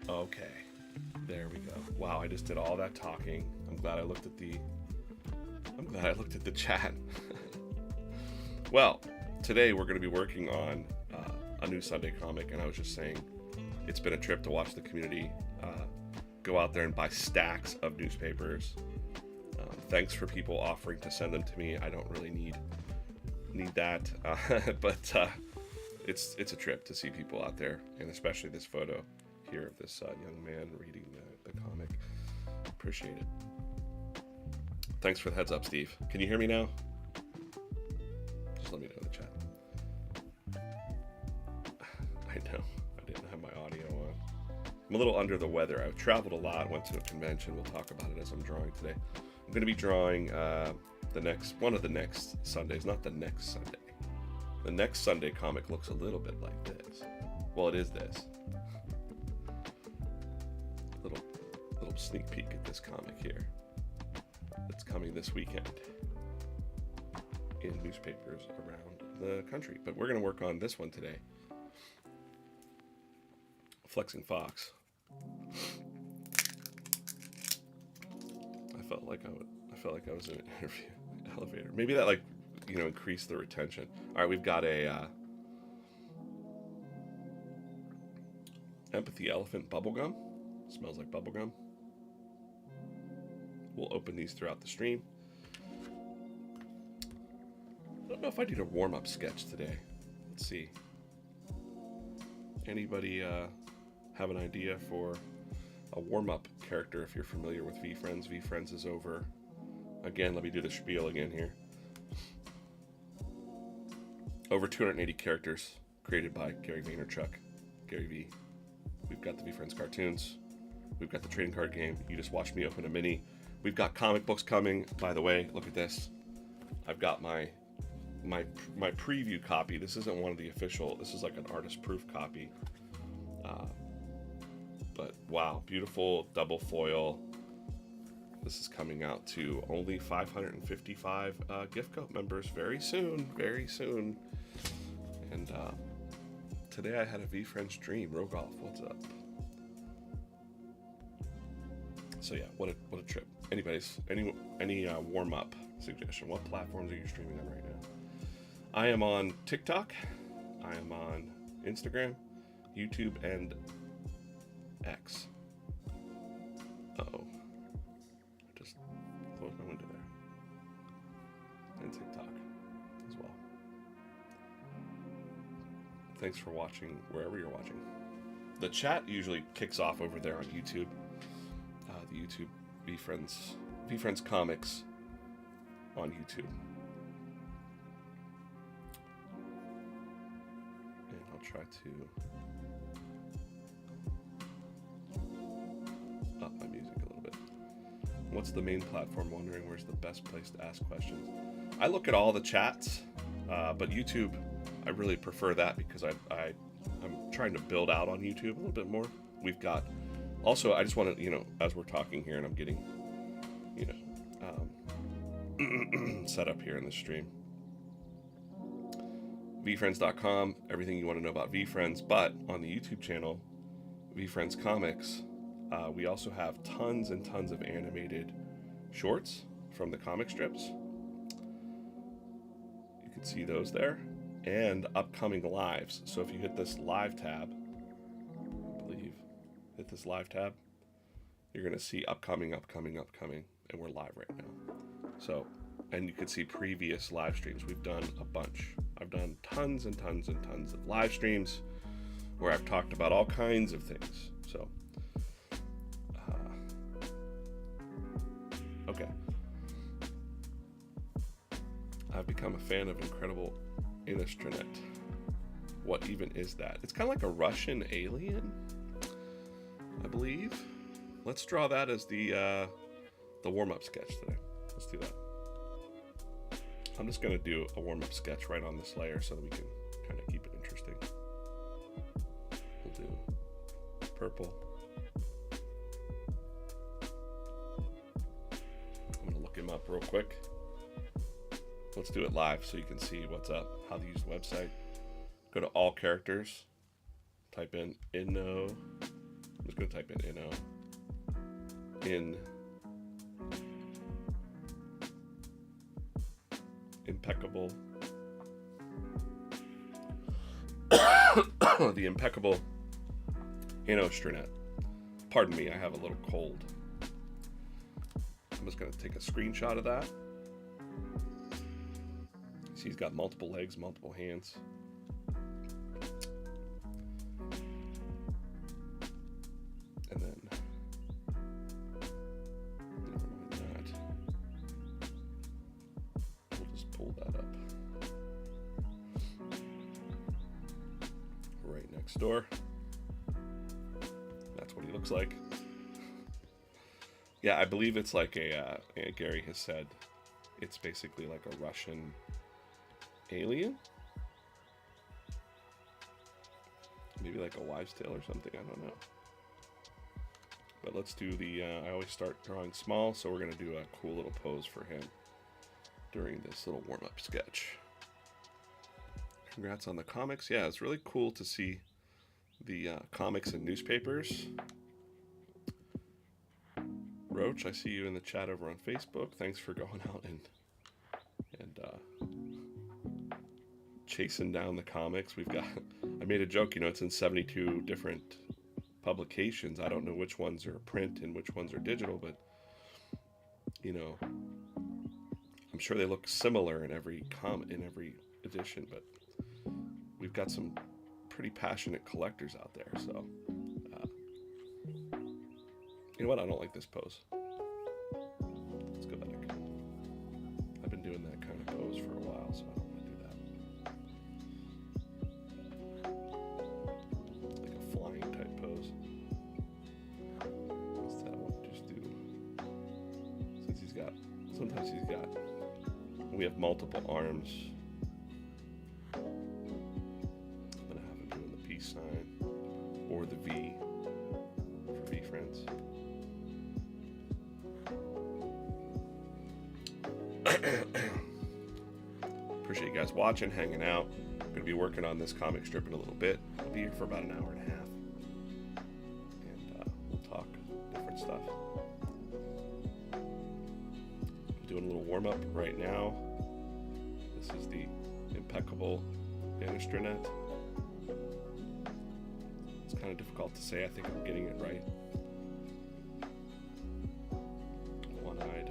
Okay, there we go. Wow, I just did all that talking. I'm glad I looked at the chat. Well, today we're going to be working on a new Sunday comic, and I was just saying it's been a trip to watch the community go out there and buy stacks of newspapers. Thanks for people offering to send them to me. I don't really need that, but it's a trip to see people out there, and especially this photo here of this young man reading the comic. Appreciate it. Thanks for the heads up, Steve. Can you hear me now? Just let me know in the chat. I know, I didn't have my audio on. I'm a little under the weather. I've traveled a lot, went to a convention. We'll talk about it as I'm drawing today. I'm going to be drawing one of the next Sundays, not the next Sunday. The next Sunday comic looks a little bit like this. Well, it is this. Little sneak peek at this comic here. It's coming this weekend in newspapers around the country. But we're going to work on this one today. Flexing Fox. I felt like I was in an interview elevator. Maybe that increased the retention. All right, we've got a Empathy Elephant bubblegum. Smells like bubblegum. We'll open these throughout the stream. I don't know if I need a warm-up sketch today. Let's see. Anybody have an idea for a warm-up character if you're familiar with VeeFriends? VeeFriends is over. Again, let me do the spiel again here. Over 280 characters created by Gary Vaynerchuk, Gary V. We've got the VeeFriends cartoons. We've got the trading card game. You just watched me open a mini. We've got comic books coming. By the way, look at this. I've got my my preview copy. This isn't one of the official. This is like an artist proof copy. But wow, beautiful double foil. This is coming out to only 555 gift code members very soon, very soon. And today I had a VeeFriends dream. Rogolf, what's up? So yeah, what a trip. Anyways, any warm up suggestion? What platforms are you streaming on right now? I am on TikTok. I am on Instagram, YouTube, and X. Uh-oh. I just closed my window there. And TikTok as well. Thanks for watching wherever you're watching. The chat usually kicks off over there on YouTube. The YouTube VeeFriends Comics on YouTube. And I'll try to up my music a little bit. What's the main platform? Wondering where's the best place to ask questions. I look at all the chats, but YouTube, I really prefer that because I'm trying to build out on YouTube a little bit more. We've got, also, I just want to, as we're talking here and I'm getting, set up here in the stream. VeeFriends.com, everything you want to know about VeeFriends, but on the YouTube channel, VeeFriends Comics, we also have tons and tons of animated shorts from the comic strips. You can see those there, and upcoming lives. So if you hit this live tab, I believe, hit this live tab, you're going to see upcoming, and we're live right now. So, and you can see previous live streams. We've done a bunch. I've done tons and tons and tons of live streams where I've talked about all kinds of things. So, okay. I've become a fan of Incredible Illustranet. What even is that? It's kind of like a Russian alien, I believe. Let's draw that as the warm-up sketch today. Let's do that. I'm just going to do a warm-up sketch right on this layer so that we can kind of keep it interesting. We'll do purple. I'm going to look him up real quick. Let's do it live so you can see what's up, how to use the website. Go to all characters, type in Inno. I'm just going to type in Inno. Impeccable. The impeccable Illustranet. Pardon me, I have a little cold. I'm just going to take a screenshot of that. See, he's got multiple legs, multiple hands. And then, never mind that. We'll just pull that up. Right next door. That's what he looks like. Yeah, I believe it's like Gary has said, it's basically like a Russian alien? Maybe like a wives' tale or something, I don't know. But let's do the, I always start drawing small, so we're going to do a cool little pose for him during this little warm-up sketch. Congrats on the comics. Yeah, it's really cool to see the comics and newspapers. Roach, I see you in the chat over on Facebook. Thanks for going out and chasing down the comics. We've got, I made a joke, it's in 72 different publications. I don't know which ones are print and which ones are digital, but I'm sure they look similar in every edition, but we've got some pretty passionate collectors out there. So you know what, I don't like this pose. Let's go back. I've been doing that kind of pose for a while, so I don't want to do that. Like a flying type pose. Instead, I want to just do, since sometimes we have multiple arms peace sign, or the V for VeeFriends. Appreciate you guys watching, hanging out. I'm going to be working on this comic strip in a little bit. I'll be here for about an hour and a half. And we'll talk different stuff. I'm doing a little warm-up right now. This is the impeccable Innistranet. It's kind of difficult to say. I think I'm getting it right. One-eyed.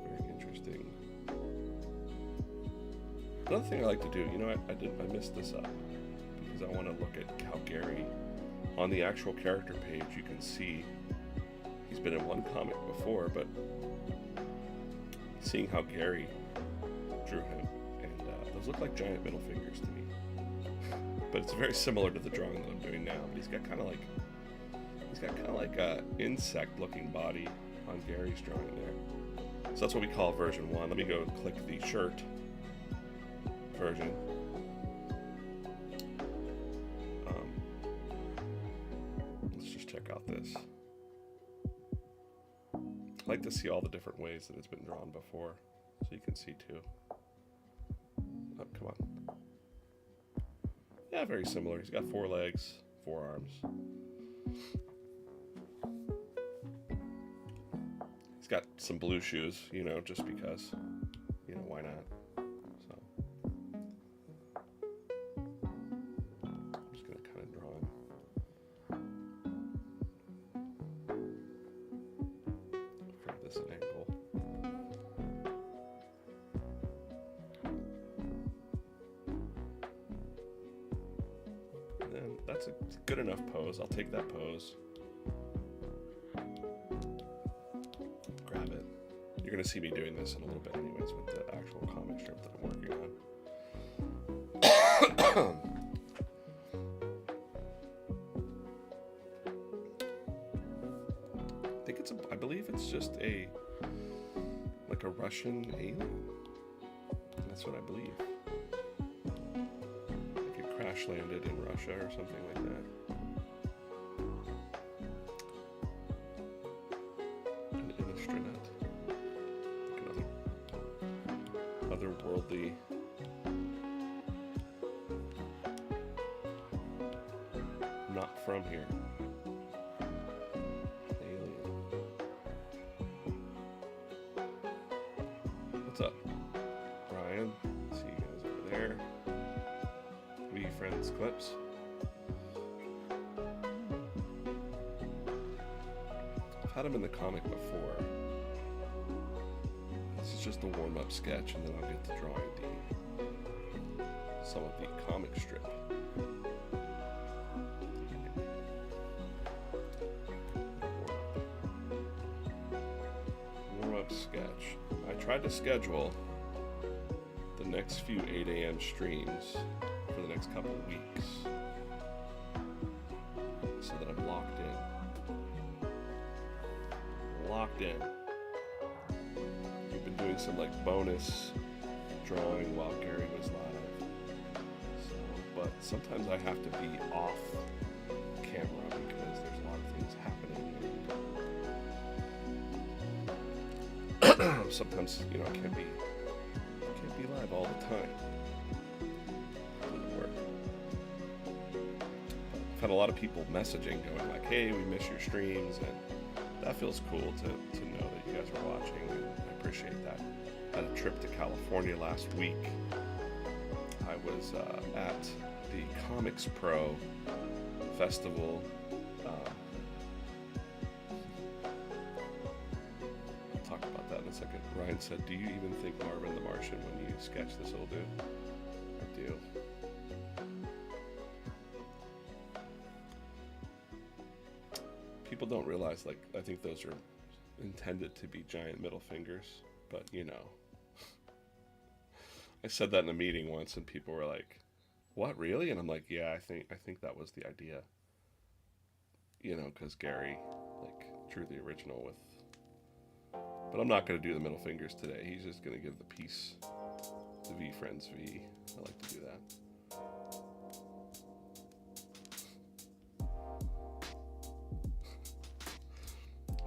Very interesting. Another thing I like to do, you know, I messed this up because I want to look at how Gary, on the actual character page, you can see he's been in one comic before, but seeing how Gary drew him, and those look like giant middle fingers to me. But it's very similar to the drawing that I'm doing now. But he's got kind of like a insect-looking body on Gary's drawing there. So that's what we call version 1. Let me go click the shirt version. Let's just check out this. I like to see all the different ways that it's been drawn before, so you can see too. Oh, come on. Yeah, very similar. He's got 4 legs, 4 arms. He's got some blue shoes, you know, just because, you know, why not? So I'm just gonna kind of draw him. This an angle. And then that's a good enough pose. I'll take that pose. Grab it. You're going to see me doing this in a little bit anyways with the actual comic strip that I'm working on. I believe it's just like a Russian alien. That's what I believe. Like it crash landed in Russia or something like that. An Innistranet. Like otherworldly. Not from here. What's up, Brian? See you guys over there. VeeFriends clips. I've had him in the comic before. This is just a warm-up sketch, and then I'll get to drawing some of the comic strip. Warm-up sketch. I tried to schedule the next few 8 a.m. streams for the next couple of weeks so that I'm locked in. Locked in. We've been doing some like bonus drawing while Gary was live. So, but sometimes I have to be off camera because there's a lot of things happening. Sometimes, you know, I can't be live all the time. Doesn't work. I've had a lot of people messaging going like, hey, we miss your streams, and that feels cool to know that you guys are watching, and I appreciate that. I had a trip to California last week. I was at the Comics Pro Festival. Talk about that in a second. Ryan said, do you even think Marvin the Martian when you sketch this old dude? I do. People don't realize, like, I think those are intended to be giant middle fingers, but you know. I said that in a meeting once and people were like, what, really? And I'm like, yeah, I think that was the idea. You know, because Gary, like, drew the original with... But I'm not going to do the middle fingers today. He's just going to give the peace The VeeFriends V. I like to do that.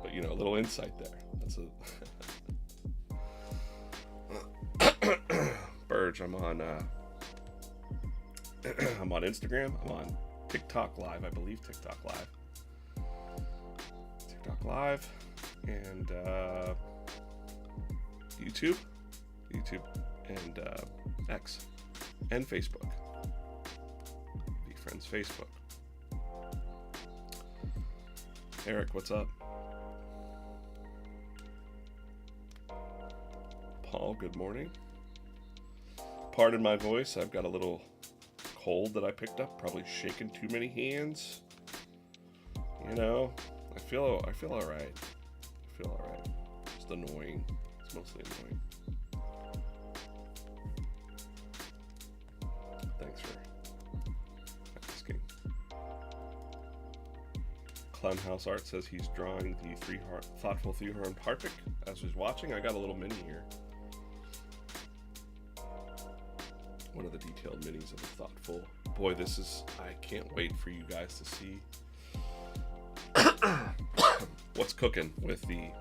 But you know, a little insight there. That's a Burge. I'm on I'm on Instagram. I'm on TikTok Live. I believe TikTok Live, and YouTube, and X, and Facebook. VeeFriends Facebook. Eric, what's up? Paul, good morning. Pardon my voice. I've got a little cold that I picked up. Probably shaking too many hands. You know, I feel all right. Just annoying. It's mostly annoying. Thanks for asking. Clownhouse Art says he's drawing the thoughtful three-horned harpic as he's watching. I got a little mini here. One of the detailed minis of the thoughtful. Boy, I can't wait for you guys to see what's cooking with the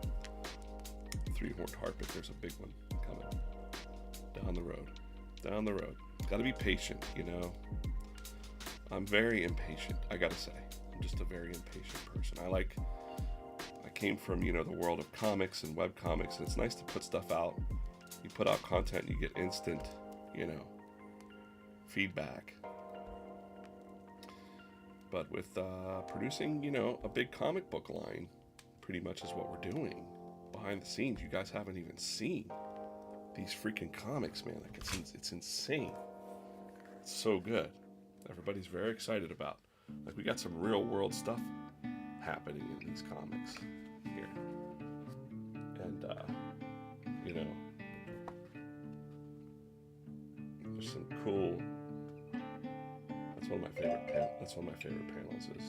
three-horned harpic. There's a big one coming down the road. Gotta be patient, you know. I'm very impatient, I gotta say. I'm just a very impatient person. I came from, you know, the world of comics and web comics, and it's nice to put stuff out. You put out content and you get instant, you know, feedback. But with producing, you know, a big comic book line, pretty much is what we're doing. Behind the scenes, you guys haven't even seen these freaking comics, man. Like it's insane. It's so good. Everybody's very excited about. Like, we got some real world stuff happening in these comics here. And you know, there's some cool. That's one of my favorite panels is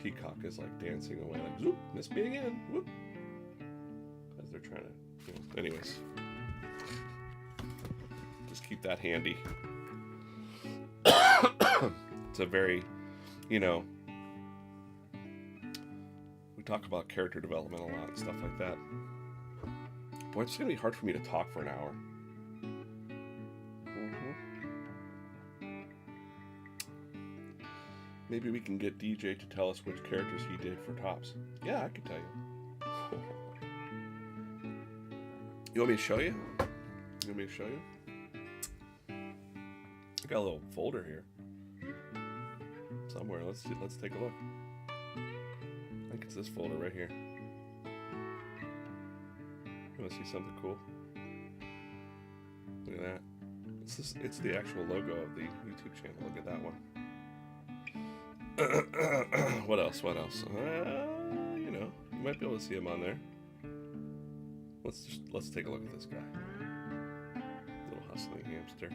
Peacock is like dancing away, like zoop, missed me again, whoop, as they're trying to, you know, anyways, just keep that handy. It's a very, you know, we talk about character development a lot and stuff like that. Boy, it's gonna be hard for me to talk for an hour. Maybe we can get DJ to tell us which characters he did for Tops. Yeah, I can tell you. You want me to show you? I got a little folder here somewhere. Let's take a look. I think it's this folder right here. You want to see something cool? Look at that. It's the actual logo of the YouTube channel. Look at that one. What else? You know, you might be able to see him on there. Let's take a look at this guy. Little hustling hamster.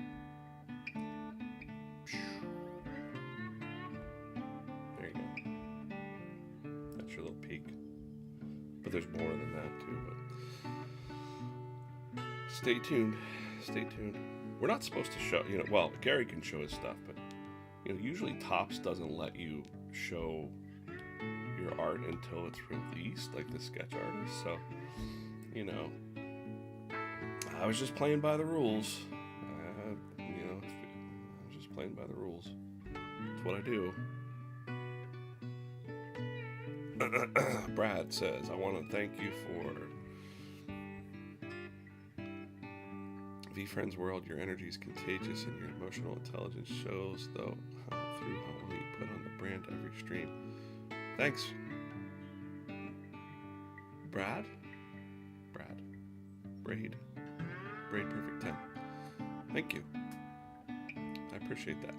There you go. That's your little peek. But there's more than that too. But stay tuned. We're not supposed to show. You know, well, Gary can show his stuff, but. You know, usually Tops doesn't let you show your art until it's released, like the sketch artist. So, you know, I was just playing by the rules. You know, I was just playing by the rules. That's what I do. Brad says, I want to thank you for VeeFriends World. Your energy is contagious and your emotional intelligence shows, though, through how well you put on the brand every stream. Thanks, Brad Braid Perfect 10. Thank you. I appreciate that.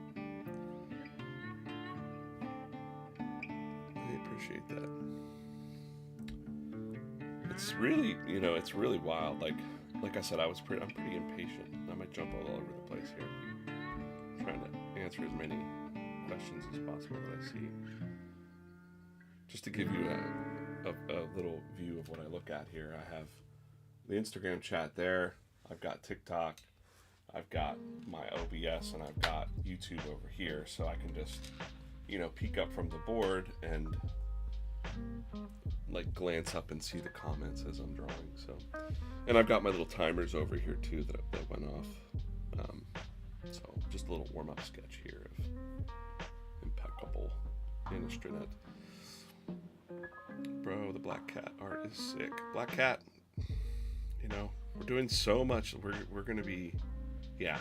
It's really, you know, it's really wild. Like I said, I'm pretty impatient. I might jump all over the place here, trying to answer as many questions as possible that I see. Just to give you a little view of what I look at here, I have the Instagram chat there. I've got TikTok. I've got my OBS and I've got YouTube over here, so I can just, peek up from the board and like glance up and see the comments as I'm drawing. So, and I've got my little timers over here too that went off. So just a little warm-up sketch here of impeccable Innistranet. Bro, the Black Cat art is sick. Black Cat, we're doing so much. We're gonna be, yeah.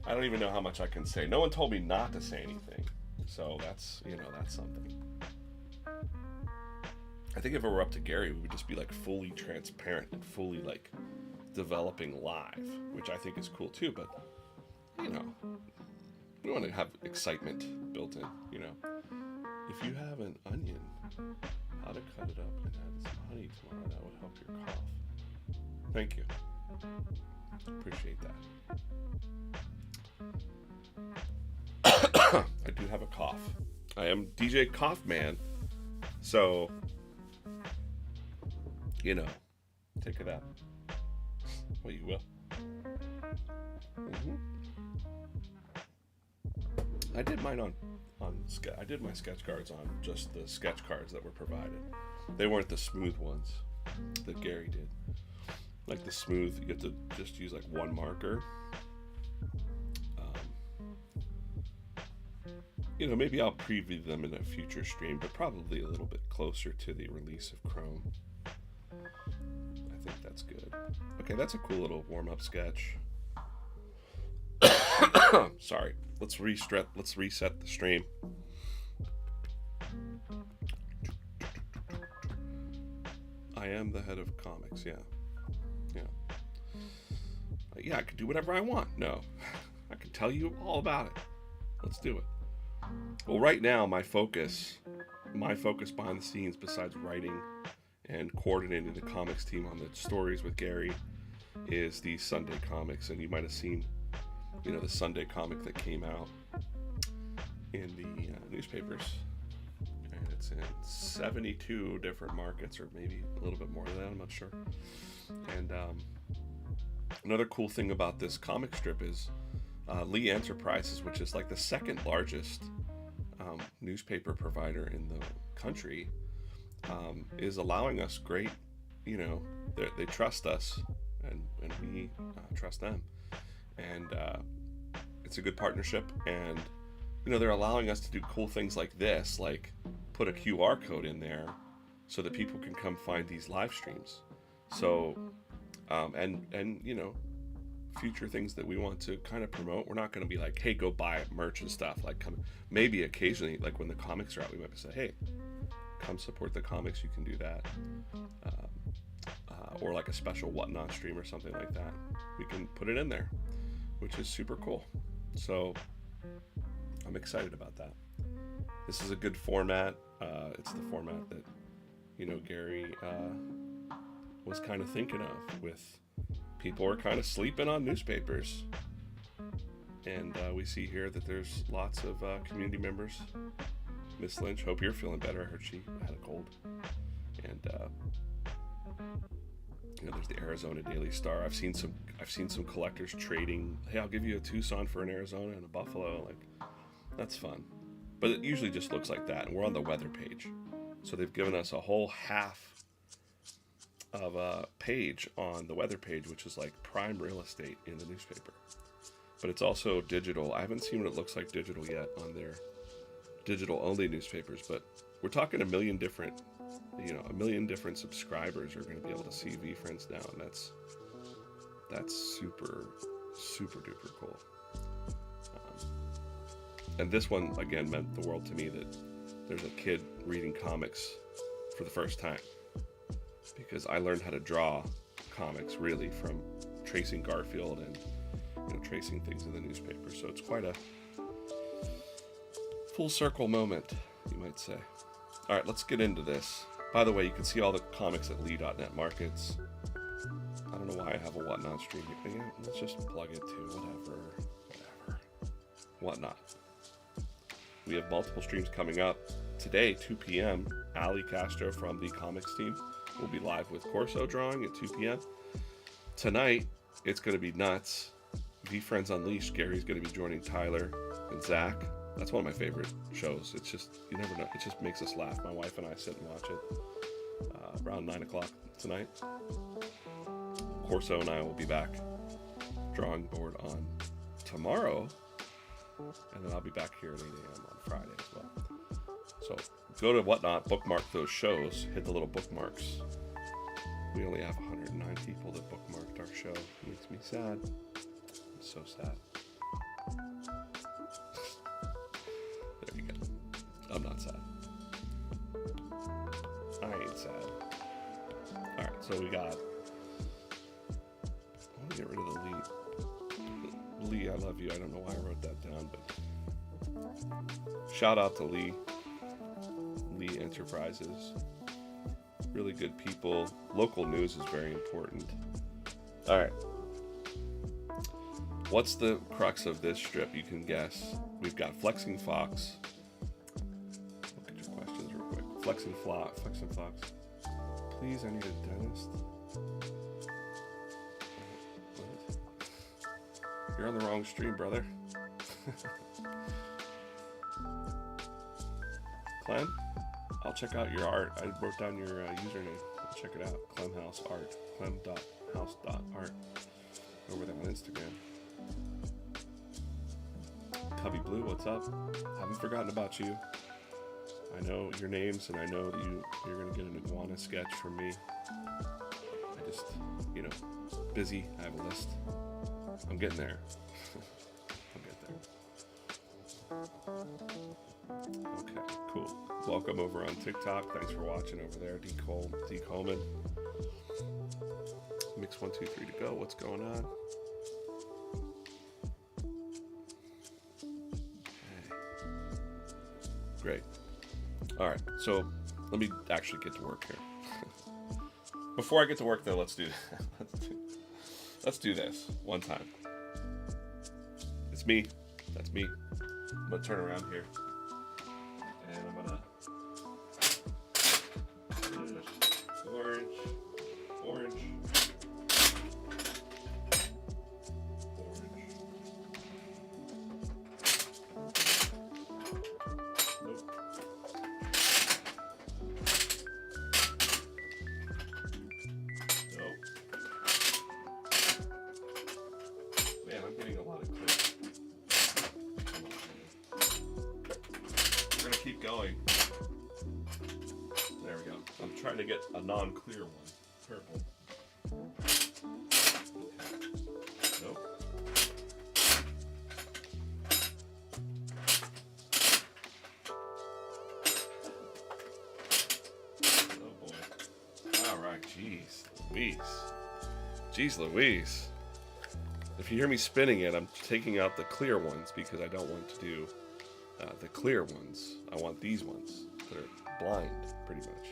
I don't even know how much I can say. No one told me not to say anything, so that's something. I think if it were up to Gary, we would just be like fully transparent and fully like developing live, which I think is cool too. But we want to have excitement built in. If you have an onion, how to cut it up and add some honey tomorrow, that would help your cough. Thank you. Appreciate that. I do have a cough. I am DJ Cough Man, so take of that what you will. I did mine on I did my sketch cards on just the sketch cards that were provided. They weren't the smooth ones that Gary did. Like the smooth, you have to just use like one marker. Maybe I'll preview them in a future stream, but probably a little bit closer to the release of Chrome. I think that's good. Okay, that's a cool little warm-up sketch. Sorry. Let's reset the stream. I am the head of comics, yeah. Yeah, I could do whatever I want. No. I can tell you all about it. Let's do it. Well, right now, my focus behind the scenes, besides writing and coordinating the comics team on the stories with Gary, is the Sunday comics. And you might have seen, the Sunday comic that came out in the newspapers. And it's in 72 different markets, or maybe a little bit more than that, I'm not sure. And another cool thing about this comic strip is Lee Enterprises, which is like the second largest newspaper provider in the country, is allowing us great, they trust us and we trust them. And it's a good partnership, and they're allowing us to do cool things like this, like put a QR code in there so that people can come find these live streams. So and future things that we want to kind of promote. We're not going to be like, hey, go buy merch and stuff. Like, maybe occasionally, like when the comics are out, we might say, hey, come support the comics. You can do that. Or like a special whatnot stream or something like that. We can put it in there, which is super cool. So I'm excited about that. This is a good format. It's the format that, Gary was kind of thinking of, with people are kind of sleeping on newspapers. And we see here that there's lots of community members. Miss Lynch, hope you're feeling better. I heard she had a cold. And there's the Arizona Daily Star. I've seen some collectors trading. Hey, I'll give you a Tucson for an Arizona and a Buffalo. Like, that's fun. But it usually just looks like that. And we're on the weather page. So they've given us a whole half of a page on the weather page, which is like prime real estate in the newspaper. But it's also digital. I haven't seen what it looks like digital yet on their digital only newspapers, but we're talking a million different subscribers are going to be able to see VeeFriends now, and that's super, super duper cool. And this one, again, meant the world to me, that there's a kid reading comics for the first time, because I learned how to draw comics really from tracing Garfield and tracing things in the newspaper. So it's quite a full circle moment, you might say. All right, let's get into this. By the way, you can see all the comics at Lee.net Markets. I don't know why I have a Whatnot stream. Yeah, let's just plug it to whatever. Whatnot. We have multiple streams coming up. Today, 2 p.m., Ali Castro from the comics team will be live with Corso drawing at 2 p.m. Tonight, it's going to be nuts. VeeFriends Unleashed. Gary's going to be joining Tyler and Zach. That's one of my favorite shows. It's just, you never know. It just makes us laugh. My wife and I sit and watch it around 9 o'clock tonight. Corso and I will be back drawing board on tomorrow. And then I'll be back here at 8 a.m. on Friday as well. So go to Whatnot, bookmark those shows, hit the little bookmarks. We only have 109 people that bookmarked our show. It makes me sad. I'm so sad. There you go. I'm not sad. I ain't sad. Alright, so we got... I want to get rid of the Lee. Lee, I love you. I don't know why I wrote that down, but... Shout out to Lee. Lee Enterprises. Really good people. Local news is very important. Alright. What's the crux of this strip? You can guess. We've got Flexing Fox. Look at your questions real quick. Flexing Fox. Please, I need a dentist. What? You're on the wrong stream, brother. Clem? I'll check out your art. I wrote down your username. I'll check it out. Clemhouse Art. Clem.house.art. Over there on Instagram. Cubby Blue, what's up? Haven't forgotten about you. I know your names, and I know that you're going to get an iguana sketch from me. I just, busy. I have a list. I'm getting there. Okay, cool. Welcome over on TikTok. Thanks for watching over there, D. Coleman. Mix 1, 2, 3 to go. What's going on? Okay. Great. All right, so let me actually get to work here. Before I get to work, though, let's do this one time. It's me. That's me. I'm gonna turn around here, and I'm gonna orange. Nope. Nope. Man, I'm getting a lot of clicks. We're gonna keep going. There we go. I'm trying to get a non-clear one. Purple. Nope. Oh boy. Alright, jeez Louise. Jeez Louise. If you hear me spinning it, I'm taking out the clear ones because I don't want to do the clear ones. I want these ones that are blind, pretty much.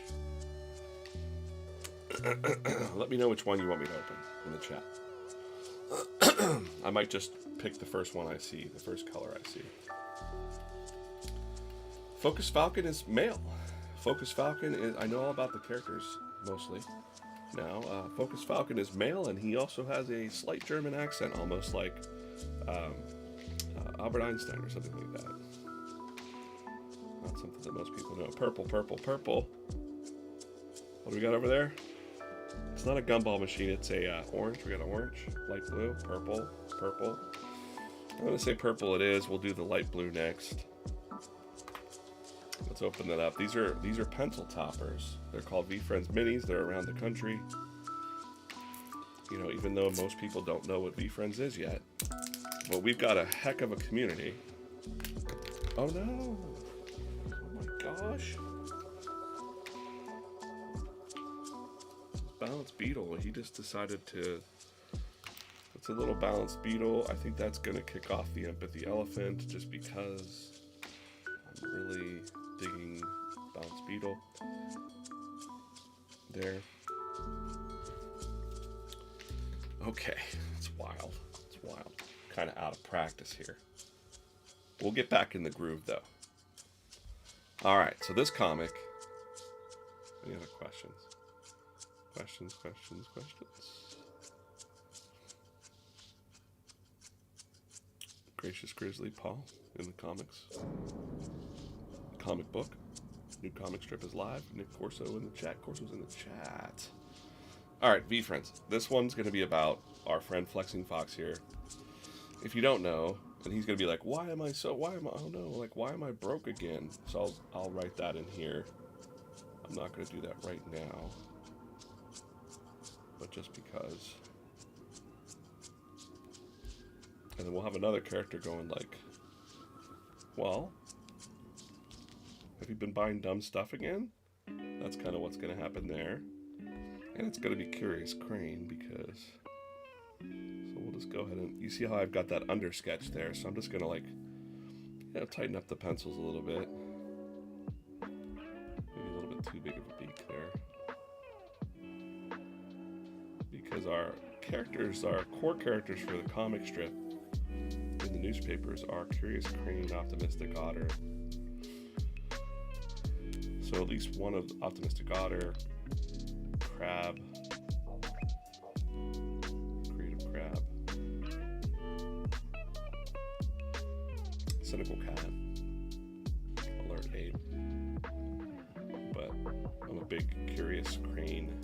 Let me know which one you want me to open in the chat. I might just pick the first one I see, the first color I see. Focus Falcon is male. Focus Falcon is, I know all about the characters, mostly. Now, Focus Falcon is male, and he also has a slight German accent, almost like Albert Einstein or something like that. Not something that most people know. Purple, purple, purple. What do we got over there? It's not a gumball machine, it's a orange. We got an orange, light blue, purple, purple. I'm going to say purple it is. We'll do the light blue next. Let's open that up. These are pencil toppers. They're called VeeFriends Minis. They're around the country. Even though most people don't know what VeeFriends is yet. But we've got a heck of a community. Oh no! Oh my gosh! Balanced beetle. He just decided to. It's a little balanced beetle. I think that's gonna kick off the empathy elephant just because I'm really digging balanced beetle. There. Okay, it's wild. It's wild. Kind of out of practice here. We'll get back in the groove though. All right, so this comic. Any other questions? Questions. Gracious Grizzly Paul in the comics. Comic book. New comic strip is live. Nick Corso in the chat. Corso's in the chat. Alright, VeeFriends. This one's going to be about our friend Flexing Fox here. If you don't know, and he's going to be like, why am I, oh no, like, why am I broke again? So I'll write that in here. I'm not going to do that right now. But just because. And then we'll have another character going like, well, have you been buying dumb stuff again? That's kind of what's going to happen there. And it's going to be Curious Crane because... So we'll just go ahead and... You see how I've got that under sketch there, so I'm just going to like, you know, tighten up the pencils a little bit. Maybe a little bit too big of a beak there. Because our characters, our core characters for the comic strip in the newspapers are Curious Crane, Optimistic Otter. So at least one of Optimistic Otter, Crab, Creative Crab, Cynical Cat, Alert Ape. But I'm a big Curious Crane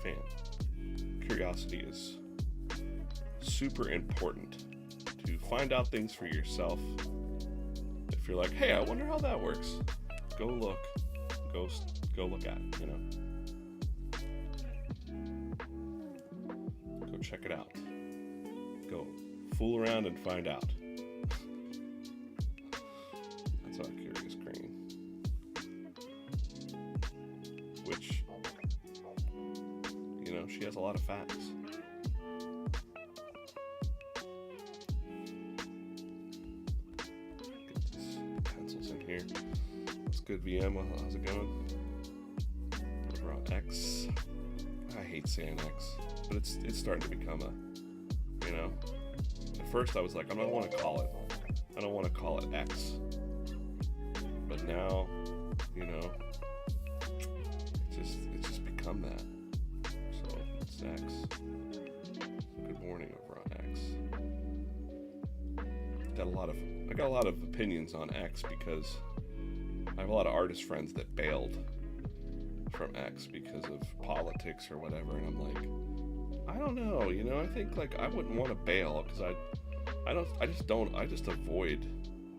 fan. Curiosity is super important to find out things for yourself. If you're like, hey, I wonder how that works, go look. Go look at it, you know. Go check it out. Go fool around and find out. That's our Curious Crane. Which, you know, she has a lot of facts. Here. What's good, VM? How's it going? Over on X. I hate saying X, but it's starting to become a, you know. At first I was like, I don't want to call it X. But now, you know, it's just become that. So it's X. Good morning over on X. I got a lot of opinions on X because I have a lot of artist friends that bailed from X because of politics or whatever, and I'm like, I don't know, you know, I think like I wouldn't want to bail because I just avoid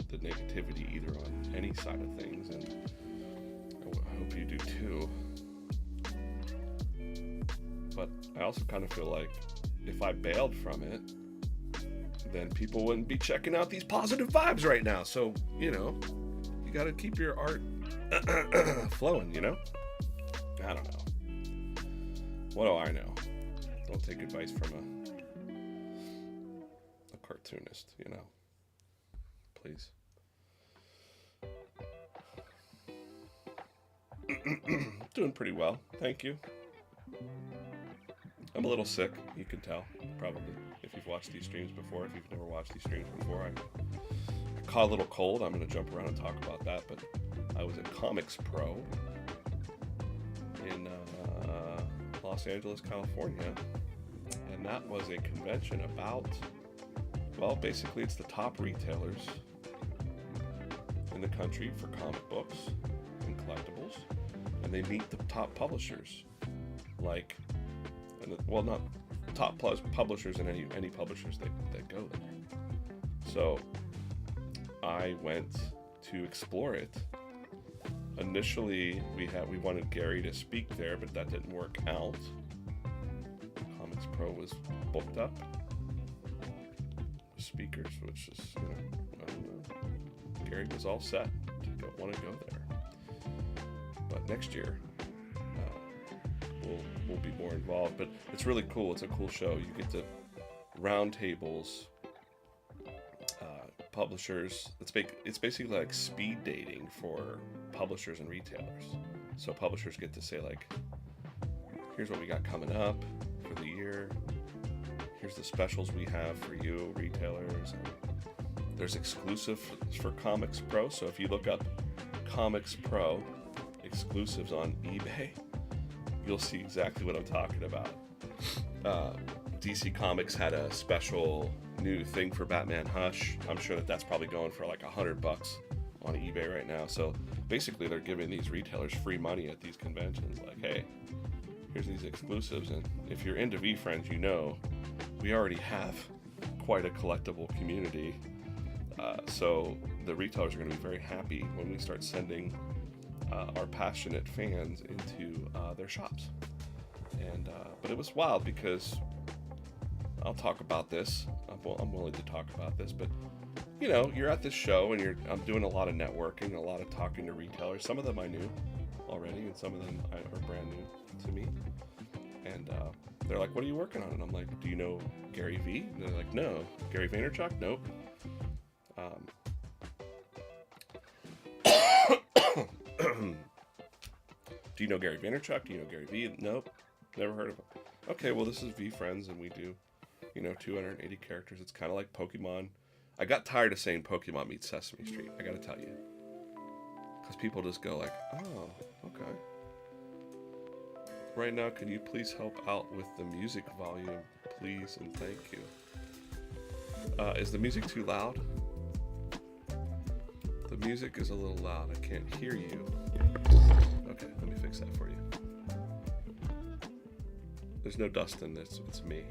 the negativity either on any side of things, and I hope you do too. But I also kind of feel like if I bailed from it, then people wouldn't be checking out these positive vibes right now. So, you know, you got to keep your art flowing, you know? I don't know. What do I know? Don't take advice from a cartoonist, you know? Please. Doing pretty well, thank you. I'm a little sick, you can tell, probably, if you've watched these streams before. If you've never watched these streams before, I caught a little cold. I'm going to jump around and talk about that, but I was at Comics Pro in Los Angeles, California, and that was a convention about, well, basically it's the top retailers in the country for comic books and collectibles, and they meet the top publishers, like, well, not top publishers and any publishers that go there. So I went to explore it. Initially, we wanted Gary to speak there, but that didn't work out. Comics Pro was booked up with speakers, which is, you know, I don't know. Gary was all set to want to go there. But next year, we'll be more involved. But it's really cool. It's a cool show. You get to round tables, publishers. It's basically like speed dating for publishers and retailers. So publishers get to say, like, here's what we got coming up for the year. Here's the specials we have for you, retailers. And there's exclusives for Comics Pro. So if you look up Comics Pro exclusives on eBay, you'll see exactly what I'm talking about. DC Comics had a special new thing for Batman Hush. I'm sure that that's probably going for like $100 on eBay right now. So basically they're giving these retailers free money at these conventions. Like, hey, here's these exclusives. And if you're into VeeFriends, you know we already have quite a collectible community. So the retailers are going to be very happy when we start sending our passionate fans into their shops. And but it was wild because I'll talk about this. I'm willing to talk about this, but you know, you're at this show and I'm doing a lot of networking, a lot of talking to retailers. Some of them I knew already, and some of them are brand new to me. And they're like, "What are you working on?" And I'm like, "Do you know Gary V?" And they're like, "No." Gary Vaynerchuk? Nope. Do you know Gary Vaynerchuk? Do you know Gary V? Nope. Never heard of him. Okay, well, this is VeeFriends, and we do, 280 characters. It's kind of like Pokemon. I got tired of saying Pokemon meets Sesame Street, I gotta tell you. Because people just go like, oh, okay. Right now, can you please help out with the music volume, please, and thank you. Is the music too loud? The music is a little loud. I can't hear you. Okay, let me fix that for you. There's no Dustin. It's me.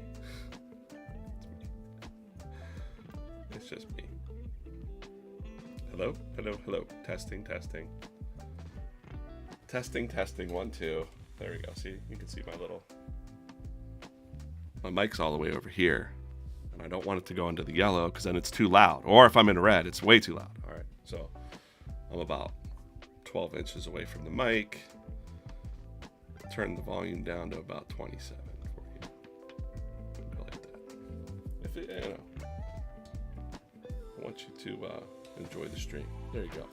It's just me. Hello? Hello, hello. Testing, testing. Testing, testing. 1, 2. There we go. See? You can see my mic's all the way over here. And I don't want it to go into the yellow because then it's too loud. Or if I'm in red, it's way too loud. All right. So I'm about 12 inches away from the mic. Turn the volume down to about 27 for you. Go like that. If it, I want you to enjoy the stream. There you go.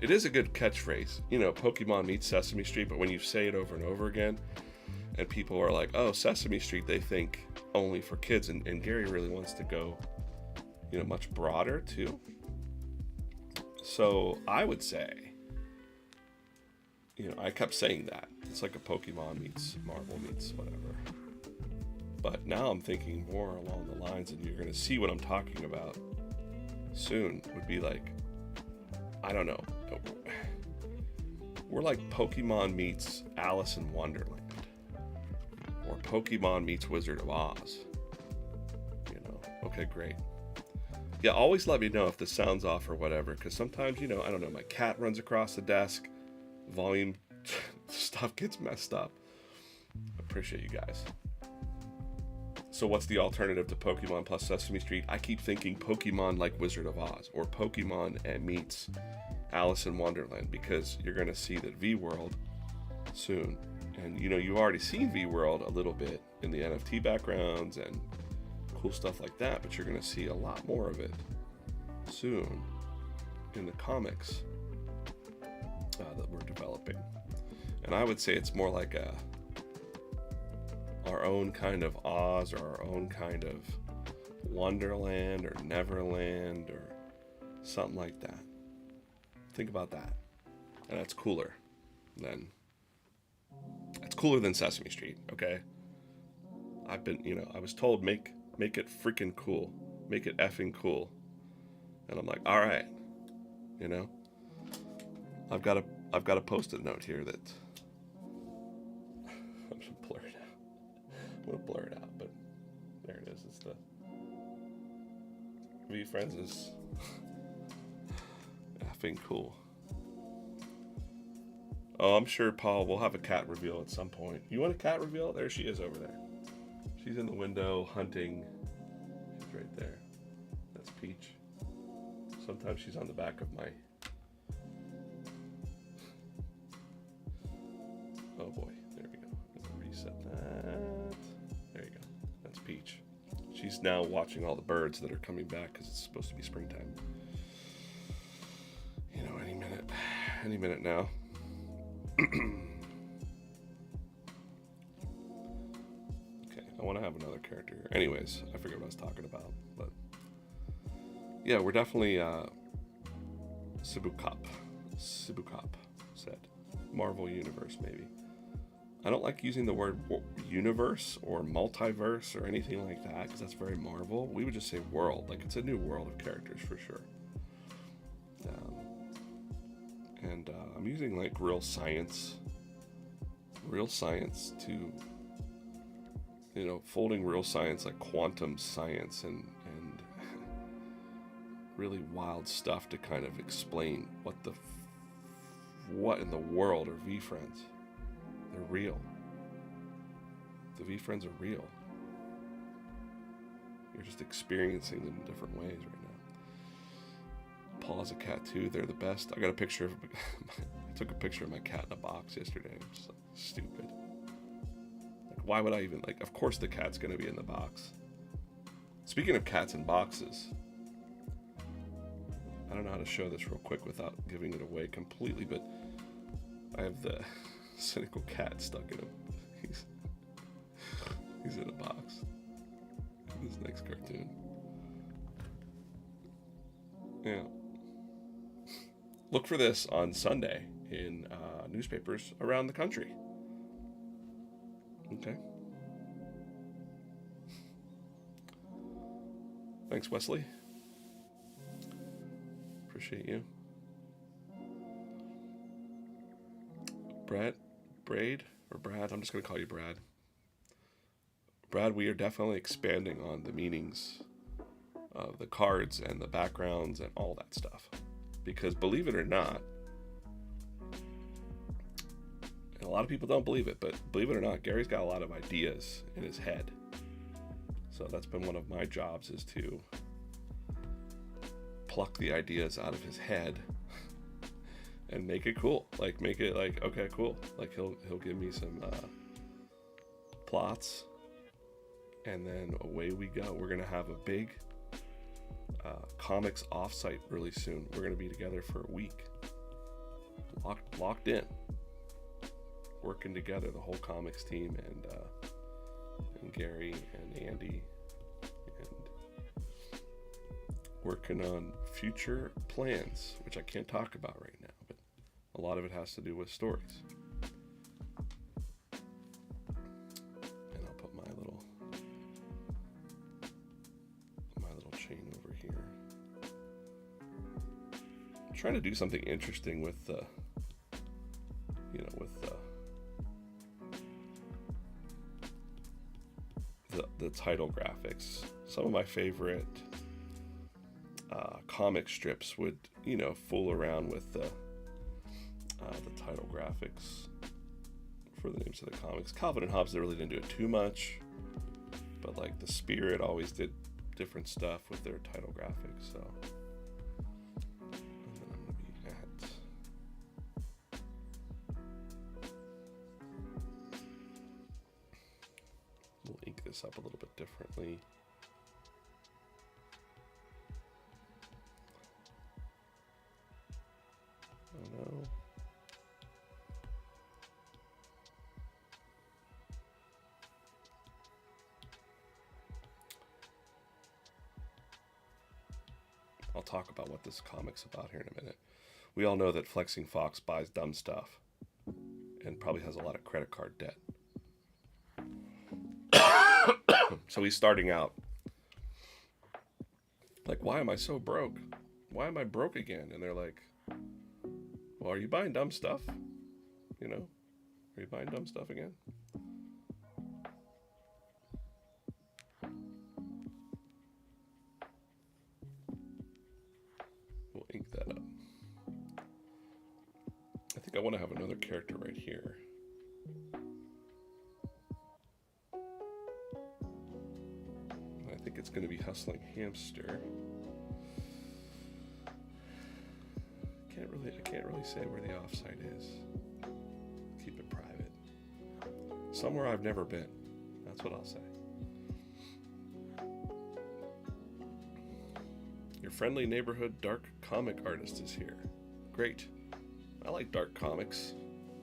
It is a good catchphrase. Pokemon meets Sesame Street, but when you say it over and over again, and people are like, oh, Sesame Street, they think only for kids. And Gary really wants to go, much broader too. So I would say, I kept saying that. It's like a Pokemon meets Marvel meets whatever. But now I'm thinking more along the lines, and you're going to see what I'm talking about soon, would be like, I don't know. We're like Pokemon meets Alice in Wonderland. Or Pokemon meets Wizard of Oz. Okay, great. Yeah, always let me know if this sounds off or whatever, because sometimes, I don't know, my cat runs across the desk, volume stuff gets messed up. Appreciate you guys. So what's the alternative to Pokemon plus Sesame Street? I keep thinking Pokemon like Wizard of Oz, or Pokemon meets Alice in Wonderland, because you're going to see that V-World soon. And, you've already seen V-World a little bit in the NFT backgrounds and cool stuff like that, but you're going to see a lot more of it soon in the comics that we're developing. And I would say it's more like our own kind of Oz, or our own kind of Wonderland or Neverland or something like that. Think about that. And that's cooler than Sesame Street, okay? I've been, I was told make it freaking cool. Make it effing cool. And I'm like, all right. I've got a post-it note here that I'm gonna blur it out. I'm gonna blur it out, but there it is. It's the VeeFriends is effing cool. Oh, I'm sure Paul will have a cat reveal at some point. You want a cat reveal? There she is over there. She's in the window hunting. She's right there. That's Peach. Sometimes she's on the back of my... Oh boy, there we go. Reset that. There you go. That's Peach. She's now watching all the birds that are coming back because it's supposed to be springtime. Any minute now. Okay, I want to have another character here. Anyways, I forget what I was talking about, but yeah, we're definitely Sibukop said Marvel Universe maybe. I don't like using the word universe or multiverse or anything like that, because that's very Marvel. We would just say world. Like, it's a new world of characters for sure. And I'm using like real science to, you know, folding real science like quantum science and really wild stuff to kind of explain what in the world are VeeFriends. They're real. The VeeFriends are real. You're just experiencing them in different ways right now. Paul's a cat too. They're the best. I got a picture of I took a picture of my cat in a box yesterday. It was like, stupid. Like, why would I even, like, of course the cat's gonna be in the box. Speaking of cats in boxes, I don't know how to show this real quick without giving it away completely, but I have the cynical cat stuck in him. He's in a box. This next cartoon. Yeah. Look for this on Sunday in newspapers around the country. Okay. Thanks, Wesley. Appreciate you. Brad, I'm just going to call you Brad. Brad, we are definitely expanding on the meanings of the cards and the backgrounds and all that stuff. Because believe it or not, and a lot of people don't believe it, but believe it or not, Gary's got a lot of ideas in his head. So that's been one of my jobs, is to pluck the ideas out of his head and make it cool. Like, make it like, okay, cool. Like, he'll give me some plots, and then away we go. We're gonna have a big comics offsite really soon. We're gonna be together for a week, locked in, working together, the whole comics team, and Gary and Andy, and working on future plans, which I can't talk about right now, but a lot of it has to do with stories. And I'll put my little chain over here. I'm trying to do something interesting with the, the title graphics. Some of my favorite comic strips would, fool around with the title graphics for the names of the comics. Calvin and Hobbes, they really didn't do it too much, but like the Spirit always did different stuff with their title graphics. So, and then I'm gonna be we'll ink this up a little bit differently. Oh no. I'll talk about what this comic's about here in a minute. We all know that Flexing Fox buys dumb stuff and probably has a lot of credit card debt. So he's starting out like, why am I so broke? Why am I broke again? And they're like, well, are you buying dumb stuff? Are you buying dumb stuff again? We'll ink that up. I think I want to have another character right here. I think it's going to be Hustling Hamster. I can't really say where the offsite is. Keep it private. Somewhere I've never been. That's what I'll say. Your friendly neighborhood dark comic artist is here. Great. I like dark comics.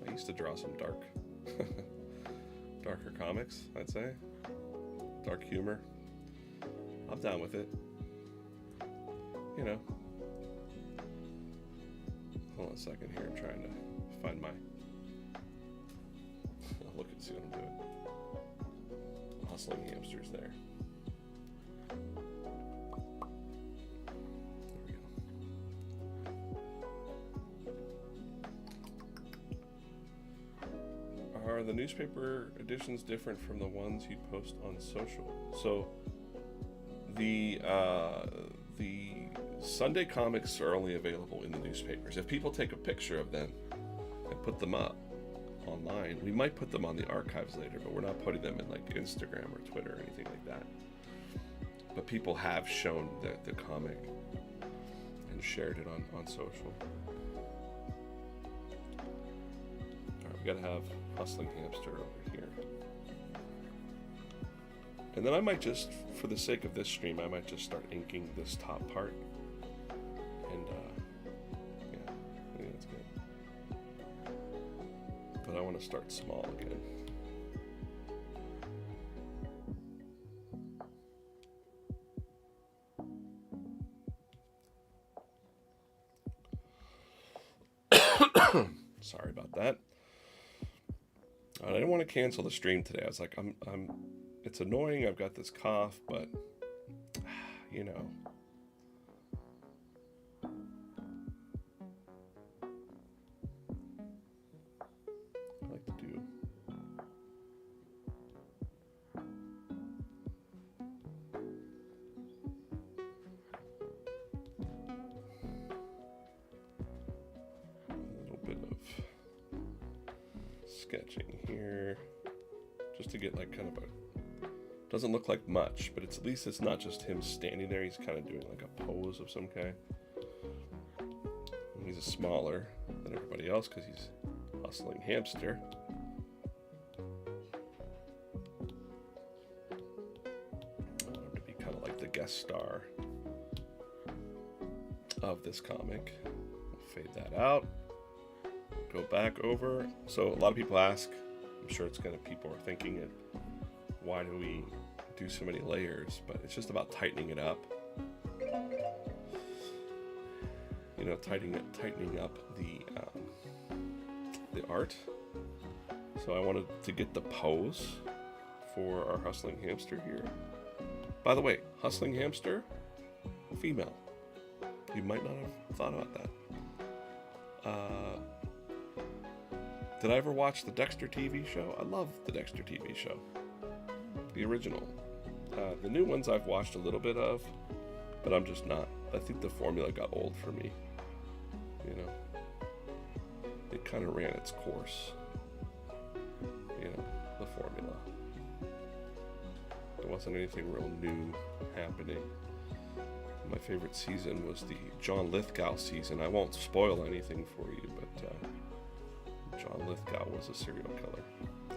I used to draw some darker comics, I'd say. Dark humor. I'm down with it. Hold on a second here. I'm trying to find my... Look, see what I'm doing. Hustling hamsters there. Are the newspaper editions different from the ones you post on social? So the Sunday comics are only available in the newspapers. If people take a picture of them and put them up online, we might put them on the archives later, but we're not putting them in like Instagram or Twitter or anything like that. But people have shown the comic and shared it on social. Alright, we gotta have Hustling Hamster over here. And then I might just, for the sake of this stream, I might just start inking this top part. And yeah, I think that's good. But I want to start small again. Sorry about that. I didn't want to cancel the stream today. I was like, it's annoying. I've got this cough, but you know. I like to do. A little bit of sketching here, just to get like kind of a, doesn't look like much, but at least it's not just him standing there. He's kind of doing like a pose of some kind. And he's smaller than everybody else because he's hustling hamster. I want him to be kind of like the guest star of this comic. We'll fade that out. Go back over. So a lot of people ask, I'm sure people are thinking it, why do we do so many layers? But it's just about tightening it up. You know, tightening up the art. So I wanted to get the pose for our hustling hamster here. By the way, hustling hamster, female. You might not have thought about that. Did I ever watch the Dexter TV show? I love the Dexter TV show. The original. The new ones I've watched a little bit of, but I'm just not. I think the formula got old for me. You know, it kind of ran its course. You know, the formula. There wasn't anything real new happening. My favorite season was the John Lithgow season. I won't spoil anything for you, but John Lithgow was a serial killer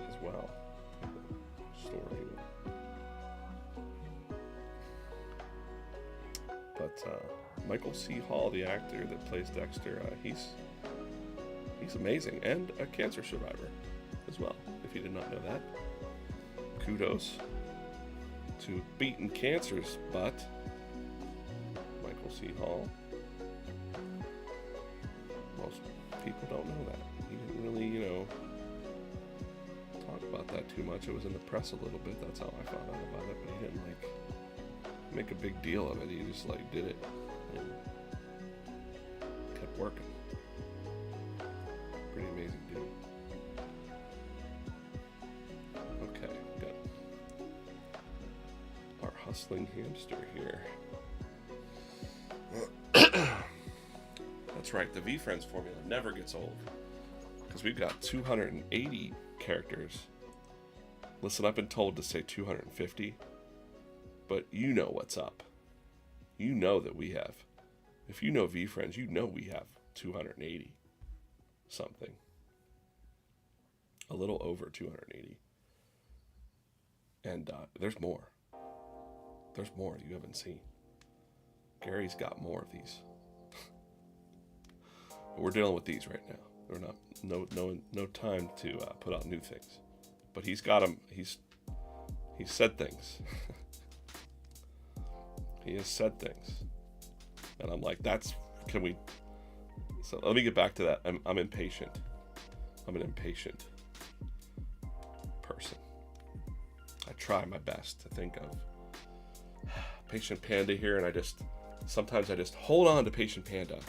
as well. Story. But Michael C. Hall, the actor that plays Dexter, he's amazing, and a cancer survivor as well, if you did not know that. Kudos to beating cancer's butt, Michael C. Hall. Most people don't know that. He didn't really, you know, talk about that too much. It was in the press a little bit. That's how I found out about it, but he didn't like make a big deal of it. He just like did it and kept working. Pretty amazing dude. Okay, got our hustling hamster here. That's right, the VeeFriends formula never gets old because we've got 280 characters. Listen, I've been told to say 250, but you know what's up. You know that we have, if you know VeeFriends, you know we have 280 something. A little over 280. And there's more. There's more you haven't seen. Gary's got more of these. We're dealing with these right now. We're not no time to put out new things, but he's got them. He's said things. He has said things, and I'm like, can we? So let me get back to that. I'm impatient. I'm an impatient person. I try my best to think of Patient Panda here, and sometimes I just hold on to Patient Panda,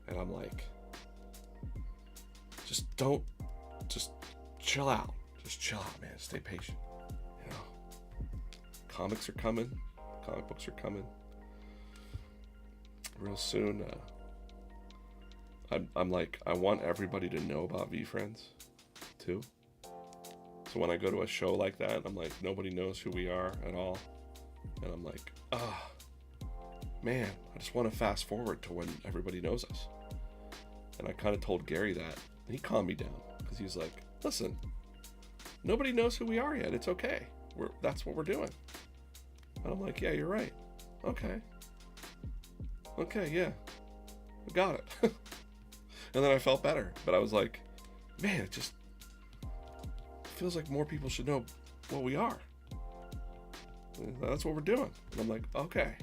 and I'm like, just chill out. Just chill out, man. Stay patient. You know, comics are coming. Comic books are coming real soon. I'm like, I want everybody to know about VeeFriends too. So when I go to a show like that, I'm like, nobody knows who we are at all. And I'm like, man, I just want to fast forward to when everybody knows us. And I kind of told Gary that. And he calmed me down, because he's like, listen, nobody knows who we are yet. It's okay. That's what we're doing. And I'm like, yeah, you're right. Okay, yeah, I got it. And then I felt better. But I was like, man, it just feels like more people should know what we are. And that's what we're doing. And I'm like, okay.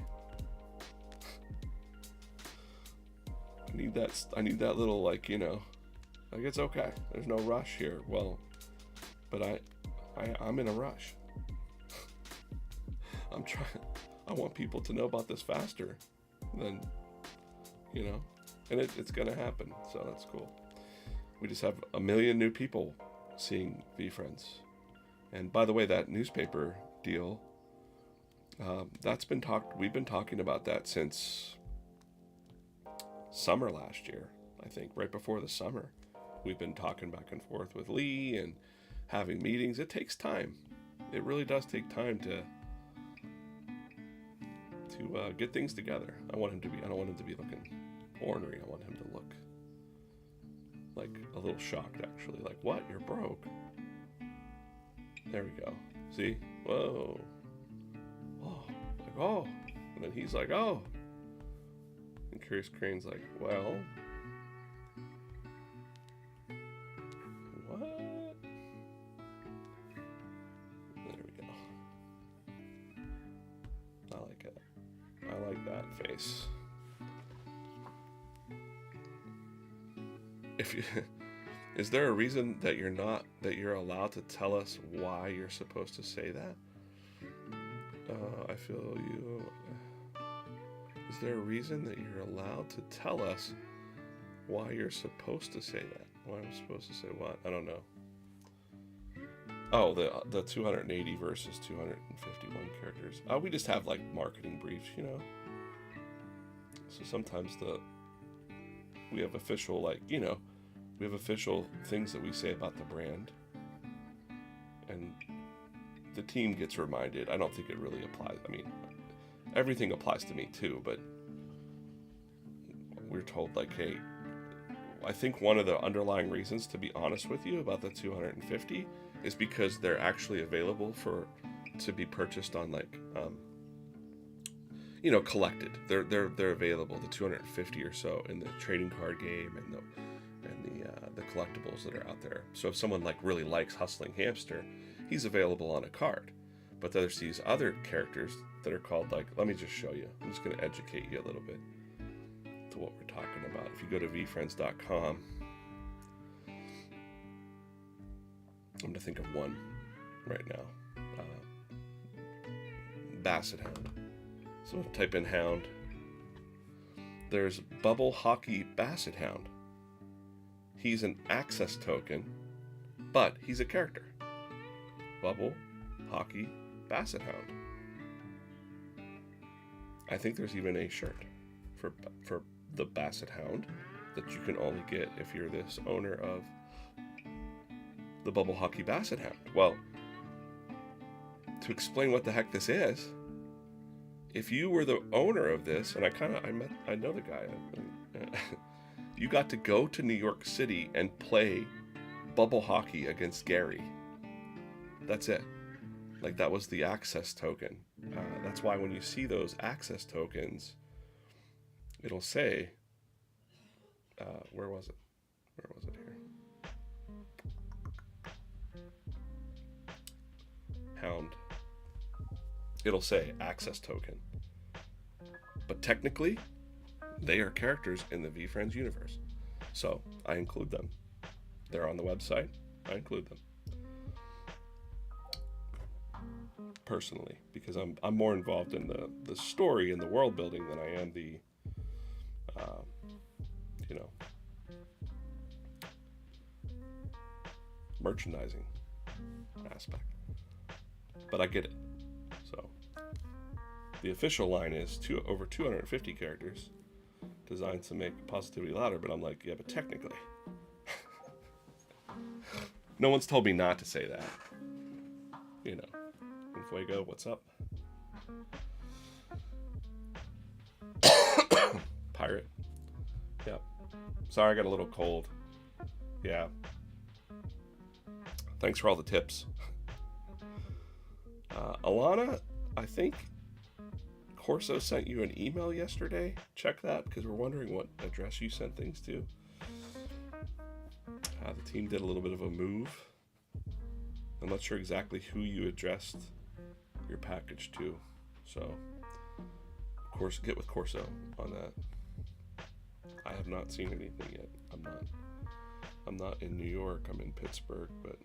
I need that little, like, you know, like, it's okay. There's no rush here. Well, but I'm in a rush. I want people to know about this faster than, you know, and it's gonna happen. So that's cool. We just have 1 million new people seeing VeeFriends. And by the way, that newspaper deal, we've been talking about that since summer last year. I think right before the summer, we've been talking back and forth with Lee and having meetings. It takes time. It really does take time to get things together. I don't want him to be looking ornery. I want him to look like a little shocked, actually. Like, what? You're broke? There we go. See? Whoa. Oh. Like, oh. And then he's like, oh. And Curious Crane's like, well, what? There we go. I like it. I like that face. Is there a reason that you're allowed to tell us why you're supposed to say that? I feel you. Is there a reason that you're allowed to tell us why you're supposed to say that? Why I'm supposed to say what? I don't know. Oh, the 280 versus 251 characters. We just have like marketing briefs, you know. So sometimes we have official, like, you know, we have official things that we say about the brand, and the team gets reminded. I don't think it really applies. I mean, everything applies to me too, but we're told, like, hey, I think one of the underlying reasons, to be honest with you, about the 250 is because they're actually available to be purchased on, like, you know, collected. They're available, the 250 or so, in the trading card game and the collectibles that are out there. So if someone like really likes Hustling Hamster, he's available on a card. But there's these other characters that are called, like, let me just show you. I'm just going to educate you a little bit to what we're talking about. If you go to VeeFriends.com, I'm going to think of one right now. Basset Hound. So type in Hound. There's Bubble Hockey Basset Hound. He's an access token, but he's a character. Bubble Hockey Basset Hound. I think there's even a shirt for the Basset Hound that you can only get if you're this owner of the Bubble Hockey Basset Hound. Well, to explain what the heck this is, if you were the owner of this, and I know the guy, you got to go to New York City and play bubble hockey against Gary. That's it. Like, that was the access token. That's why when you see those access tokens, it'll say, where was it here? Hound. It'll say access token. But technically, they are characters in the VeeFriends universe. So I include them. They're on the website. I include them. personally, because I'm more involved in the story and the world building than I am the you know, merchandising aspect. But I get it. So the official line is over 250 characters designed to make positivity louder, but I'm like, yeah, but technically no one's told me not to say that. You know, Fuego, what's up? Pirate. Yep. Sorry, I got a little cold. Yeah. Thanks for all the tips. Alana, I think Corso sent you an email yesterday. Check that, because we're wondering what address you sent things to. The team did a little bit of a move. I'm not sure exactly who you addressed your package to. So, of course, get with Corso on that. I have not seen anything yet. I'm not in New York. I'm in Pittsburgh, but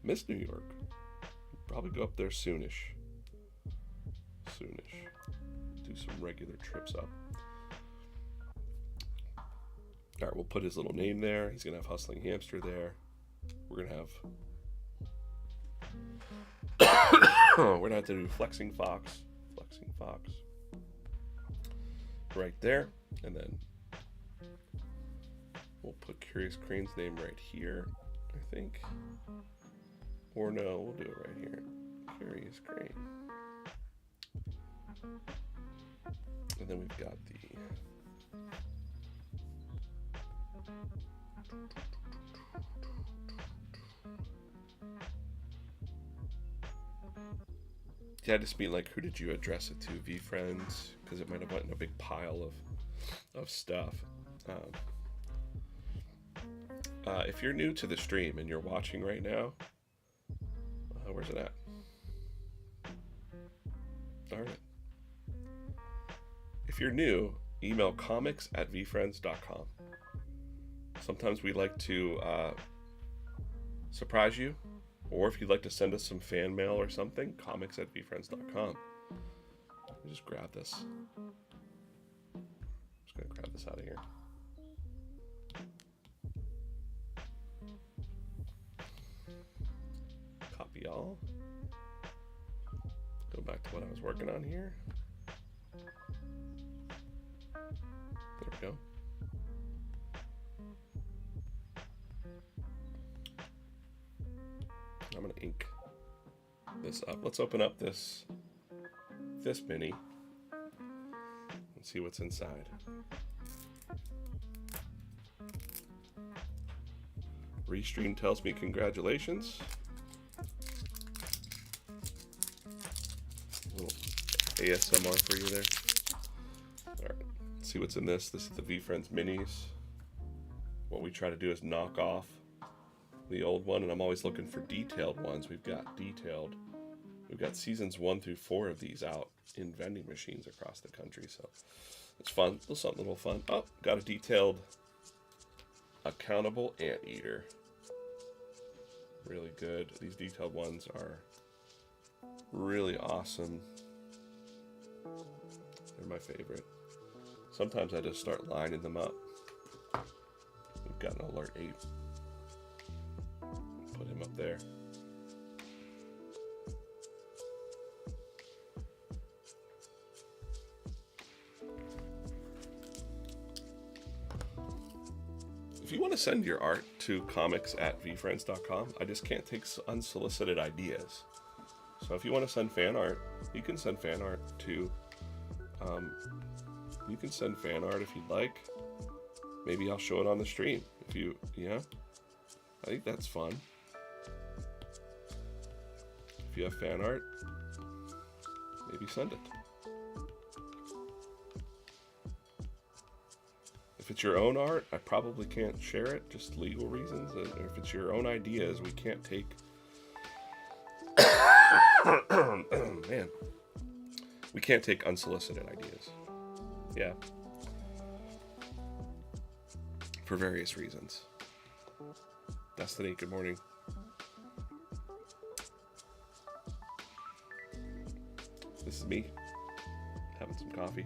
miss New York. Probably go up there soonish. Do some regular trips up. All right, we'll put his little name there. He's gonna have Hustling Hamster there. We're gonna have to do Flexing Fox right there, and then we'll put Curious Crane's name right here, I think. Or no, we'll do it right here. Curious Crane. And then we've got the yeah, just be like, who did you address it to? VeeFriends, because it might have went in a big pile of stuff. If you're new to the stream and you're watching right now, where's it at? Darn it. If you're new, email comics@veefriends.com. Sometimes we like to surprise you, or if you'd like to send us some fan mail or something, comics@veefriends.com. Let me just grab this. I'm just going to grab this out of here. Copy all. Go back to what I was working on here. There we go. I'm going to ink this up. Let's open up this mini and see what's inside. Restream tells me congratulations. A little ASMR for you there. All right, let's see what's in this. This is the VeeFriends minis. What we try to do is knock off the old one, and I'm always looking for detailed ones. We've got detailed. We've got seasons 1 through 4 of these out in vending machines across the country, so it's fun. Something a little fun. Oh, got a detailed Accountable Anteater. Really good. These detailed ones are really awesome. They're my favorite. Sometimes I just start lining them up. We've got an Alert 8. Put him up there. If you want to send your art to comics@veefriends.com, I just can't take unsolicited ideas. So if you want to send fan art, you can send fan art to, you can send fan art if you'd like. Maybe I'll show it on the stream. If you, yeah, I think that's fun. If you have fan art, maybe send it. If it's your own art, I probably can't share it, just legal reasons. Or if it's your own ideas, we can't take... Man. We can't take unsolicited ideas. Yeah. For various reasons. Destiny, good morning. This is me having some coffee.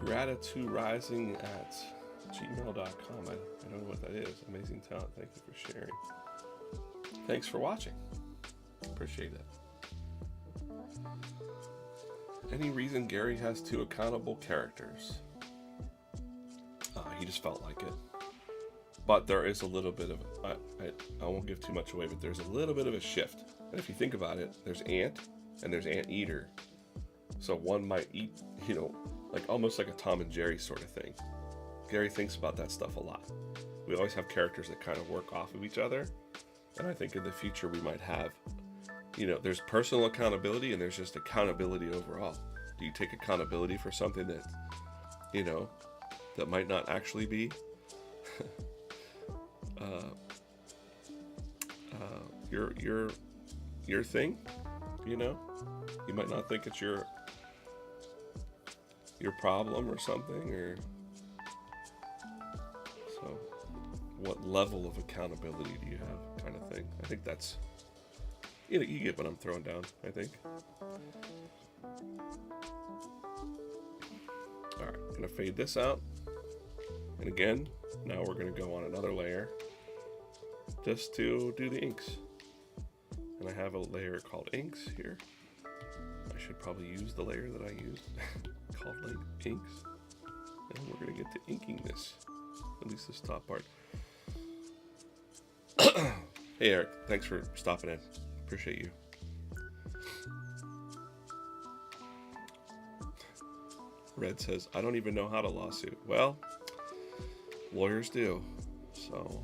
Gratitude rising at gmail.com. I don't know what that is. Amazing talent. Thank you for sharing. Thanks for watching. Appreciate it. Any reason Gary has 2 accountable characters? He just felt like it. But there is a little bit of, I won't give too much away, but there's a little bit of a shift. And if you think about it, there's Ant and there's Ant Eater. So one might eat, like almost like a Tom and Jerry sort of thing. Gary thinks about that stuff a lot. We always have characters that kind of work off of each other. And I think in the future we might have, there's personal accountability and there's just accountability overall. Do you take accountability for something that, that might not actually be your thing? You might not think it's your problem or something, or so what level of accountability do you have, kind of thing. I think that's, you get what I'm throwing down, I think. Alright, I'm gonna fade this out, and again, now we're gonna go on another layer just to do the inks. And I have a layer called inks here. I should probably use the layer that I used called like inks, and we're gonna get to inking this, at least this top part. Hey Eric, thanks for stopping in. Appreciate you. Red says, I don't even know how to lawsuit. Well, lawyers do. So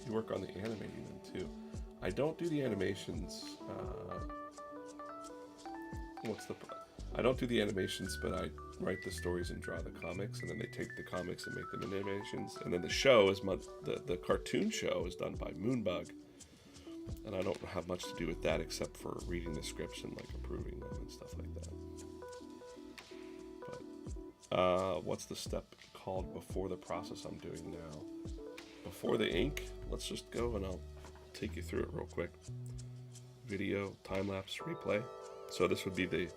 you work on the animating them too. I don't do the animations. I don't do the animations, but I write the stories and draw the comics, and then they take the comics and make them into animations. And then the show is the cartoon show is done by Moonbug, and I don't have much to do with that except for reading the scripts and like approving them and stuff like that. But what's the step called before the process I'm doing now? Before the ink, let's just go and I'll take you through it real quick. Video, time-lapse, replay. So this would be the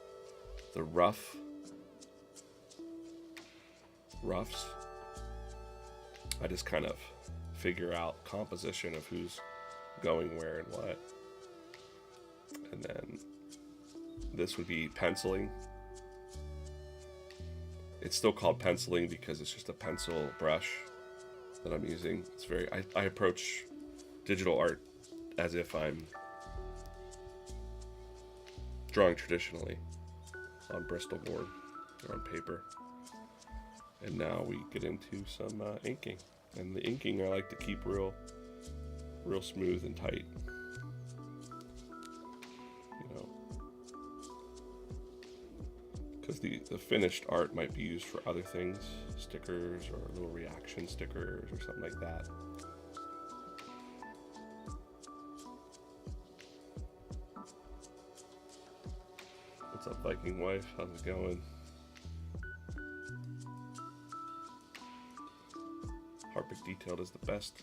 roughs. I just kind of figure out composition of who's going where and what. And then this would be penciling. It's still called penciling because it's just a pencil brush that I'm using. It's very, I approach digital art as if I'm drawing traditionally on Bristol board or on paper. And now we get into some inking. And the inking I like to keep real smooth and tight. Because the finished art might be used for other things, stickers or little reaction stickers or something like that. What's up, Viking wife? How's it going? Harpic Detailed is the best.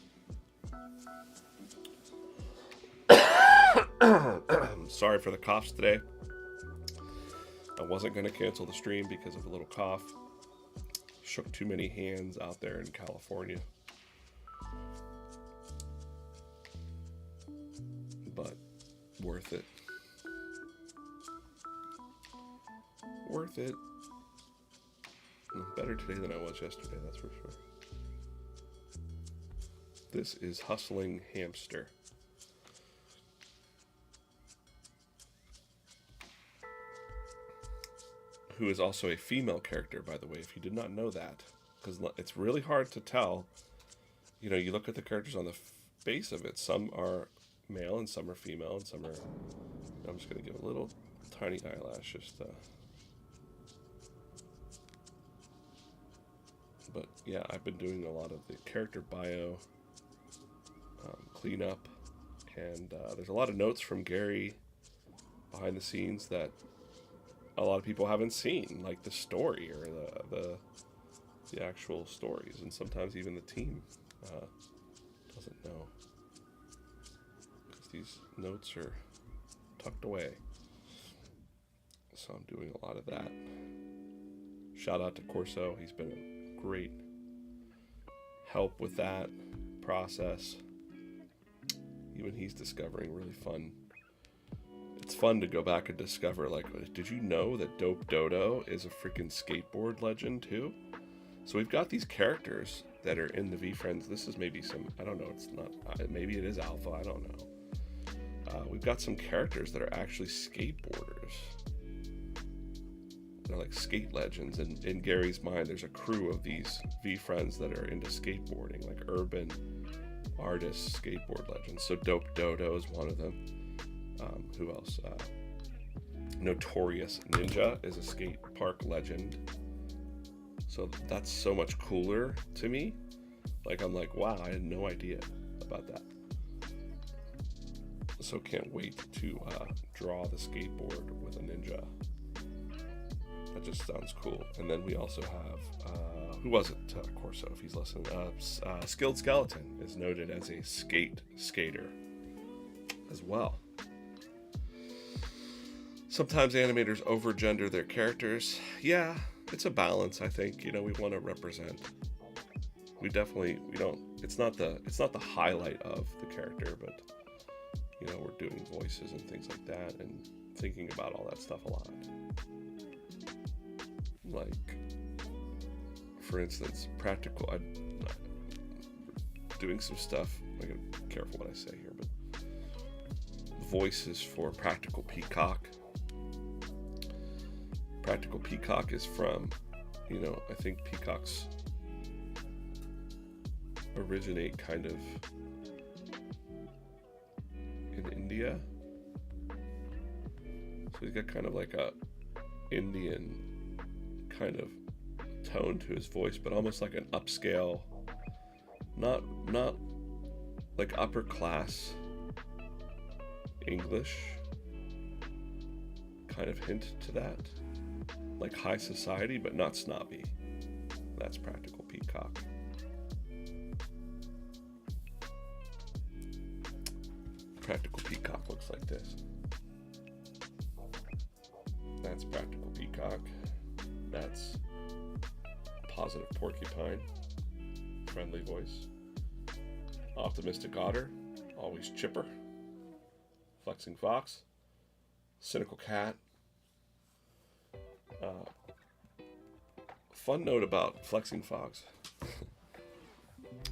Sorry for the coughs today. I wasn't going to cancel the stream because of a little cough. Shook too many hands out there in California. But worth it. Worth it. I'm better today than I was yesterday, that's for sure. This is Hustling Hamster. Who is also a female character, by the way, if you did not know that. Because it's really hard to tell. You look at the characters on the face of it. Some are male and some are female and some are... I'm just going to give a little tiny eyelash. But yeah, I've been doing a lot of the character bio cleanup. And there's a lot of notes from Gary behind the scenes that a lot of people haven't seen, like the story or the actual stories, and sometimes even the team doesn't know, because these notes are tucked away. So I'm doing a lot of that. Shout out to Corso. He's been a great help with that process. Even he's discovering really fun. It's fun to go back and discover, like, did you know that Dope Dodo is a freaking skateboard legend too? So we've got these characters that are in the VeeFriends. This is maybe some, I don't know, it's not, maybe it is alpha, I don't know. We've got some characters that are actually skateboarders. They're like skate legends. And in Gary's mind, there's a crew of these VeeFriends that are into skateboarding, like urban artists, skateboard legends. So Dope Dodo is one of them. Who else? Notorious Ninja is a skate park legend. So that's so much cooler to me. Like, I'm like, wow, I had no idea about that. So can't wait to draw the skateboard with a ninja. That just sounds cool. And then we also have, who was it? Corso, if he's listening. Skilled Skeleton is noted as a skater as well. Sometimes animators over-gender their characters. Yeah, it's a balance, I think. You know, we want to represent. We don't. It's not the highlight of the character, but you know, we're doing voices and things like that, and thinking about all that stuff a lot. Like, for instance, doing some stuff. I gotta be careful what I say here, but voices for Practical Peacock. Practical Peacock is from, you know, I think peacocks originate kind of in India. So he's got kind of like a Indian kind of tone to his voice, but almost like an upscale, not like upper class English kind of hint to that. Like high society, but not snobby. That's Practical Peacock. Practical Peacock looks like this. That's Practical Peacock. That's Positive Porcupine. Friendly voice. Optimistic Otter. Always chipper. Flexing Fox. Cynical Cat. Fun note about Flexing Fox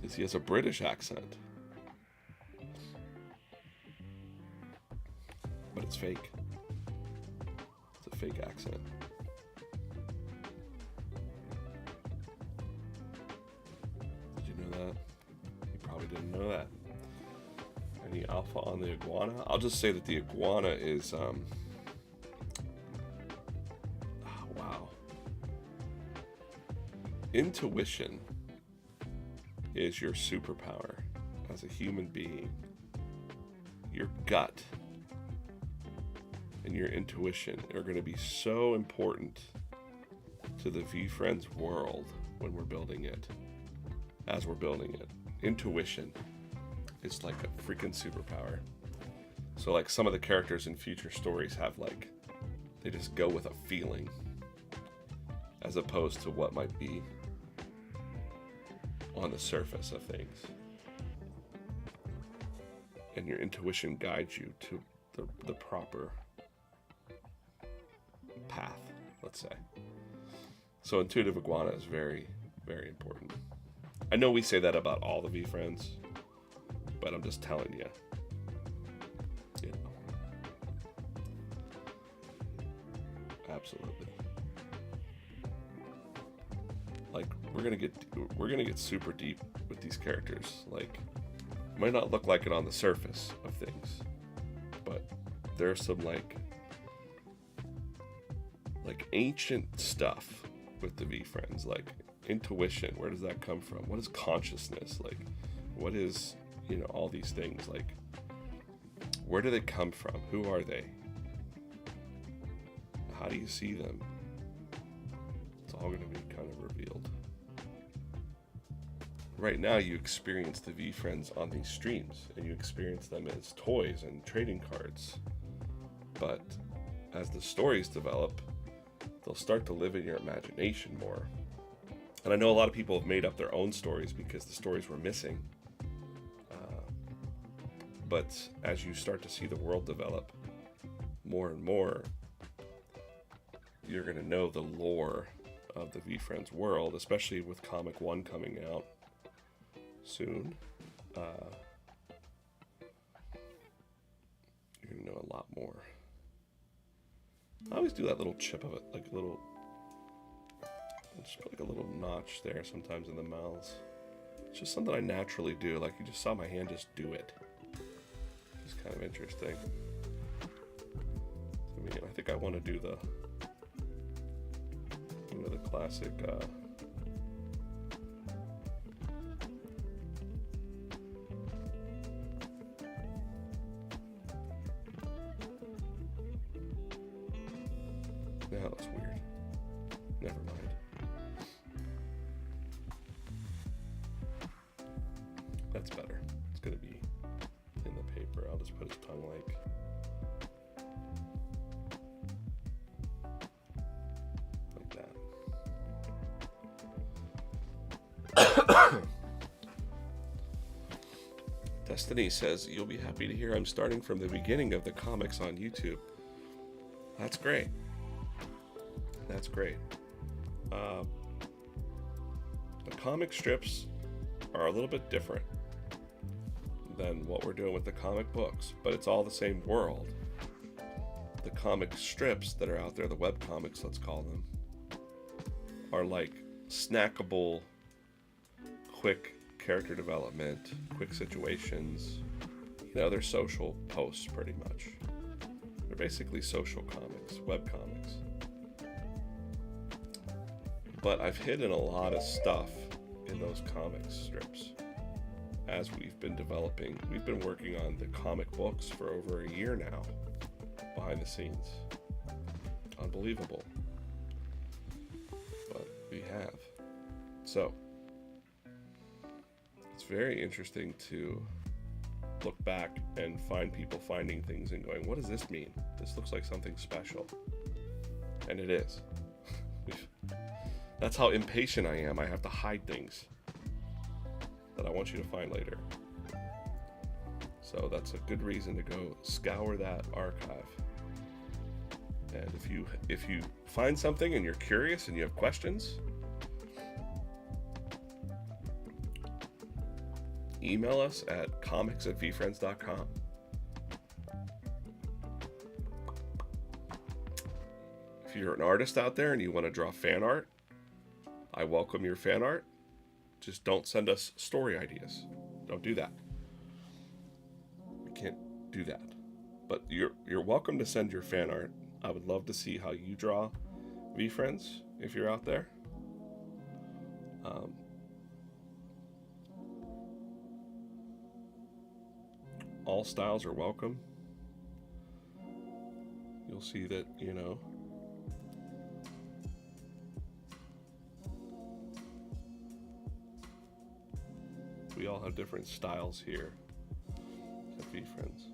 is he has a British accent, but it's fake. It's a fake accent. Did you know that? You probably didn't know that. Any alpha on the iguana? I'll just say that the iguana is wow. Intuition is your superpower as a human being. Your gut and your intuition are going to be so important to the VeeFriends world when we're building it. As we're building it, intuition is like a freaking superpower. So like some of the characters in future stories have like, they just go with a feeling as opposed to what might be on the surface of things. And your intuition guides you to the proper path, let's say. So intuitive iguana is very, very important. I know we say that about all the VeeFriends, but I'm just telling you. You know. Absolutely. Like we're gonna get super deep with these characters. Like, it might not look like it on the surface of things, but there's some like ancient stuff with the VeeFriends, like intuition. Where does that come from? What is consciousness? Like, what is, you know, all these things? Like, where do they come from? Who are they? how do you see them? It's all going to be kind of revealed. Right now, you experience the VeeFriends on these streams, and you experience them as toys and trading cards. But as the stories develop, they'll start to live in your imagination more. And I know a lot of people have made up their own stories because the stories were missing. But as you start to see the world develop more and more, you're going to know the lore of the VeeFriends world, especially with Comic 1 coming out soon. You're going to know a lot more. I always do that little chip of it, like a little, just put like a little notch there sometimes in the mouths. It's just something I naturally do, like you just saw my hand just do it. It's kind of interesting. I mean, I think I want to do the, you know, the classic, that looks weird. Never mind. That's better. It's gonna be in the paper. I'll just put his tongue like that. Destiny says, you'll be happy to hear I'm starting from the beginning of the comics on YouTube. That's great. That's great. The comic strips are a little bit different than what we're doing with the comic books, but it's all the same world. The comic strips that are out there, the web comics, let's call them, are like snackable, quick character development, quick situations. You know, they're social posts pretty much. They're basically social comics, web comics. But I've hidden a lot of stuff in those comic strips as we've been developing. We've been working on the comic books for over a year now, behind the scenes. Unbelievable. But we have. So, it's very interesting to look back and find people finding things and going, what does this mean? This looks like something special. And it is. That's how impatient I am. I have to hide things that I want you to find later. So that's a good reason to go scour that archive. And if you find something and you're curious and you have questions, email us at comics@veefriends.com. If you're an artist out there and you want to draw fan art, I welcome your fan art. Just don't send us story ideas. Don't do that. We can't do that. But you're welcome to send your fan art. I would love to see how you draw VeeFriends if you're out there. All styles are welcome. You'll see that, you know, we all have different styles here at VeeFriends.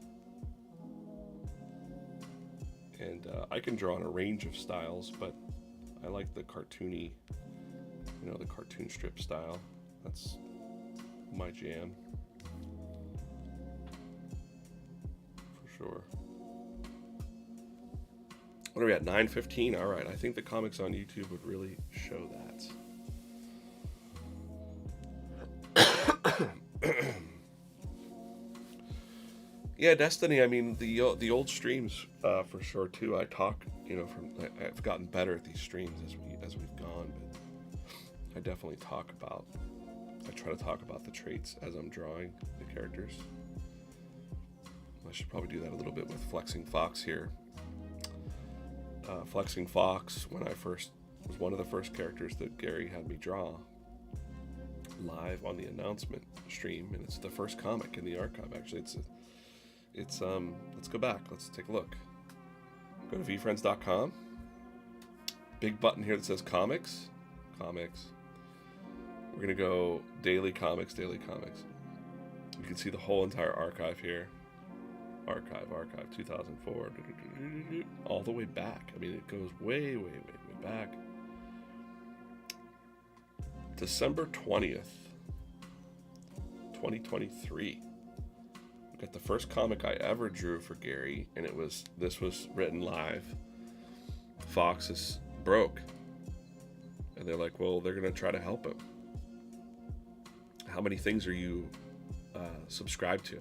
And I can draw on a range of styles, but I like the cartoony, you know, the cartoon strip style. That's my jam. For sure. What are we at? 9:15? All right. I think the comics on YouTube would really show that. Yeah, Destiny. I mean, the old streams for sure too. I talk, you know, I've gotten better at these streams as we've gone, but I definitely talk about. I try to talk about the traits as I'm drawing the characters. I should probably do that a little bit with Flexing Fox here. Flexing Fox, when I first was one of the first characters that Gary had me draw live on the announcement stream, and it's the first comic in the archive. Actually, it's let's go back. Let's take a look. Go to VeeFriends.com, big button here that says comics. Comics. We're going to go daily comics, daily comics. You can see the whole entire archive here. Archive, 2004. All the way back. I mean, it goes way, way, way, way back. December 20th, 2023. We got the first comic I ever drew for Gary, and this was written live. Fox is broke. And they're like, well, they're going to try to help him. How many things are you subscribed to?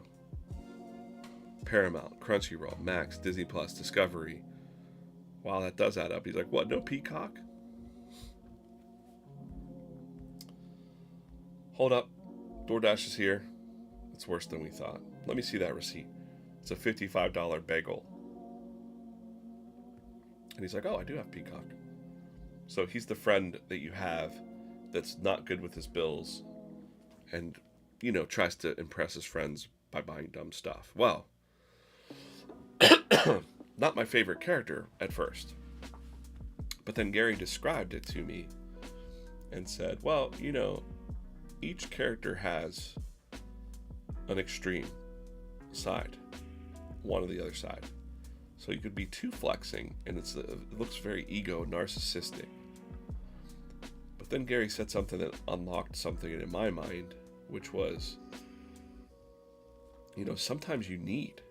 Paramount, Crunchyroll, Max, Disney Plus, Discovery. Wow, that does add up. He's like, what, no Peacock? Hold up. DoorDash is here. It's worse than we thought. Let me see that receipt. It's a $55 bagel. And he's like, oh, I do have Peacock. So he's the friend that you have that's not good with his bills and, you know, tries to impress his friends by buying dumb stuff. Well, not my favorite character at first. But then Gary described it to me and said, well, you know, each character has an extreme side, one or the other side. So you could be too flexing, and it looks very ego narcissistic. But then Gary said something that unlocked something in my mind, which was, you know, sometimes you need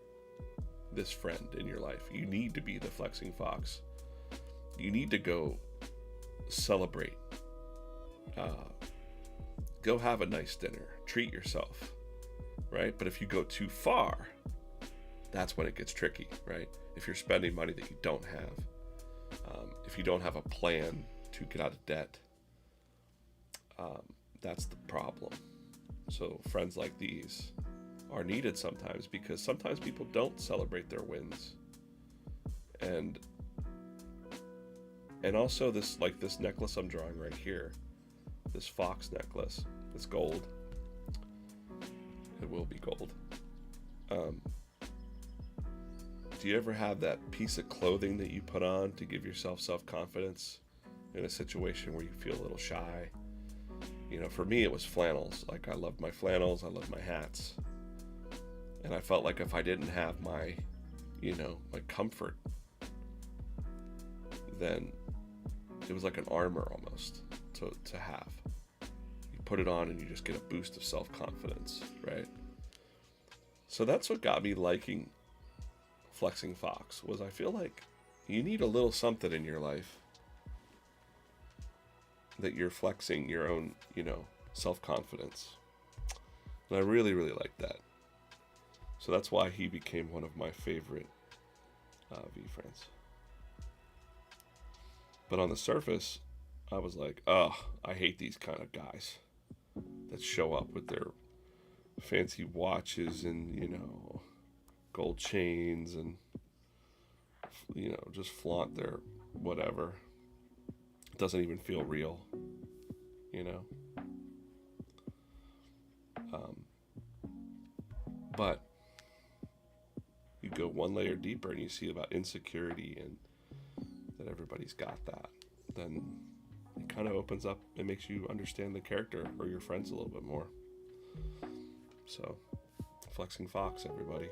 this friend in your life. You need to be the flexing fox. You need to go celebrate. Go have a nice dinner. Treat yourself, right? But if you go too far, that's when it gets tricky, right? If you're spending money that you don't have, if you don't have a plan to get out of debt, that's the problem. So friends like these are needed sometimes, because sometimes people don't celebrate their wins. And also this necklace I'm drawing right here, this fox necklace, it's gold. It will be gold. Do you ever have that piece of clothing that you put on to give yourself self-confidence in a situation where you feel a little shy? You know, for me, it was flannels. Like, I loved my flannels. I loved my hats. And I felt like if I didn't have my, you know, my comfort, then it was like an armor almost to have. You put it on and you just get a boost of self-confidence, right? So that's what got me liking Flexing Fox, was I feel like you need a little something in your life that you're flexing your own, you know, self-confidence. And I really, really like that. So that's why he became one of my favorite VeeFriends. But on the surface, I was like, oh, I hate these kind of guys that show up with their fancy watches and, you know, gold chains and, you know, just flaunt their whatever. It doesn't even feel real, you know. But you go one layer deeper and you see about insecurity and that everybody's got that, then it kind of opens up and makes you understand the character or your friends a little bit more. So, Flexing Fox, everybody.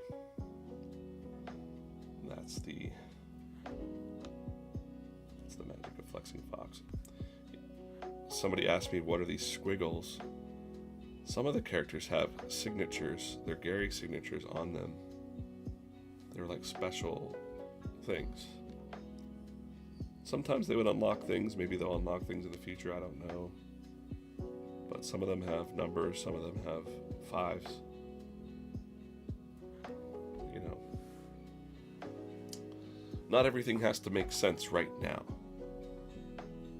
That's the magic of Flexing Fox. Somebody asked me, what are these squiggles? Some of the characters have signatures. They're Gary signatures on them. They're like special things. Sometimes they would unlock things. Maybe they'll unlock things in the future. I don't know. But some of them have numbers. Some of them have 5s. You know. Not everything has to make sense right now.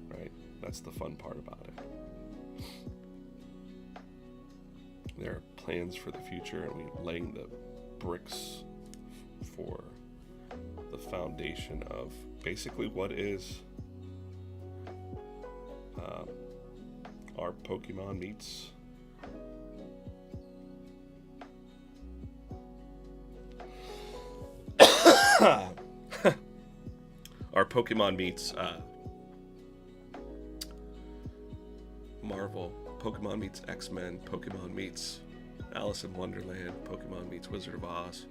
Right? That's the fun part about it. There are plans for the future, and we're laying the bricks for the foundation of basically what is our Pokemon meets our Pokemon meets Marvel. Pokemon meets X-Men. Pokemon meets Alice in Wonderland. Pokemon meets Wizard of Oz.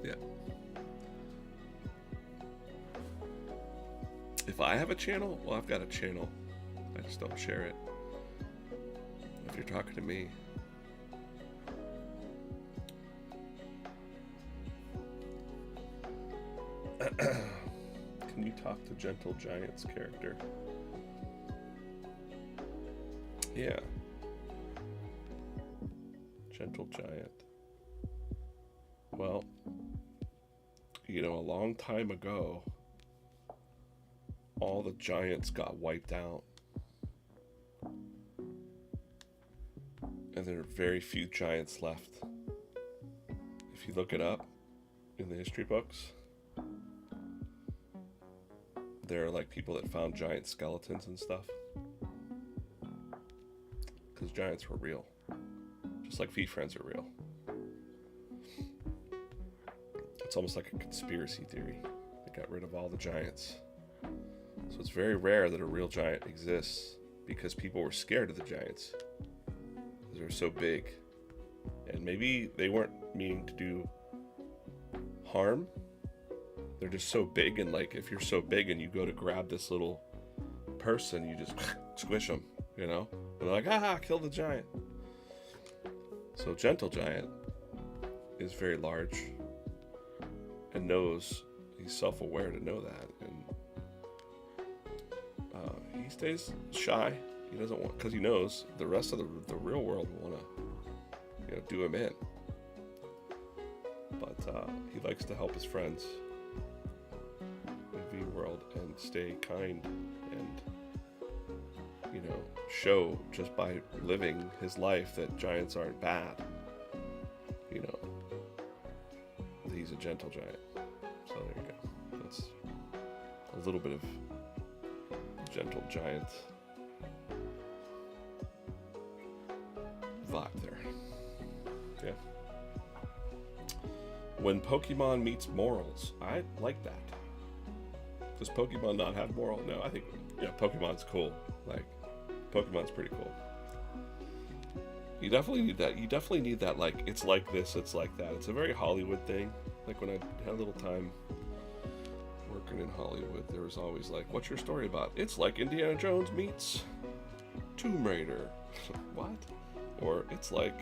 Yeah. If I have a channel, well, I've got a channel. I just don't share it. If you're talking to me. Can you talk to Gentle Giant's character? Yeah. Gentle Giant. Well, you know, a long time ago, all the giants got wiped out. And there are very few giants left. If you look it up in the history books, there are like people that found giant skeletons and stuff. Because giants were real. Just like VeeFriends are real. It's almost like a conspiracy theory. They got rid of all the giants. So it's very rare that a real giant exists because people were scared of the giants. Because they're so big. And maybe they weren't meaning to do harm. They're just so big, and like if you're so big and you go to grab this little person, you just squish them, you know? And they're like, ah, kill the giant. So Gentle Giant is very large and knows, he's self-aware to know that, and he stays shy. He doesn't want, because he knows the rest of the real world will want to, you know, do him in. But he likes to help his friends in V-World and stay kind and, you know, show just by living his life that giants aren't bad. You know, he's a gentle giant. So there you go. That's a little bit of Gentle Giant vibe there. Yeah. When Pokemon meets morals, I like that. Does Pokemon not have moral? No, I think, yeah, Pokemon's cool. Like, Pokemon's pretty cool. You definitely need that. You definitely need that, like, it's like this, it's like that. It's a very Hollywood thing. Like, when I had a little time working in Hollywood, there was always like, what's your story about? It's like Indiana Jones meets Tomb Raider. What? Or it's like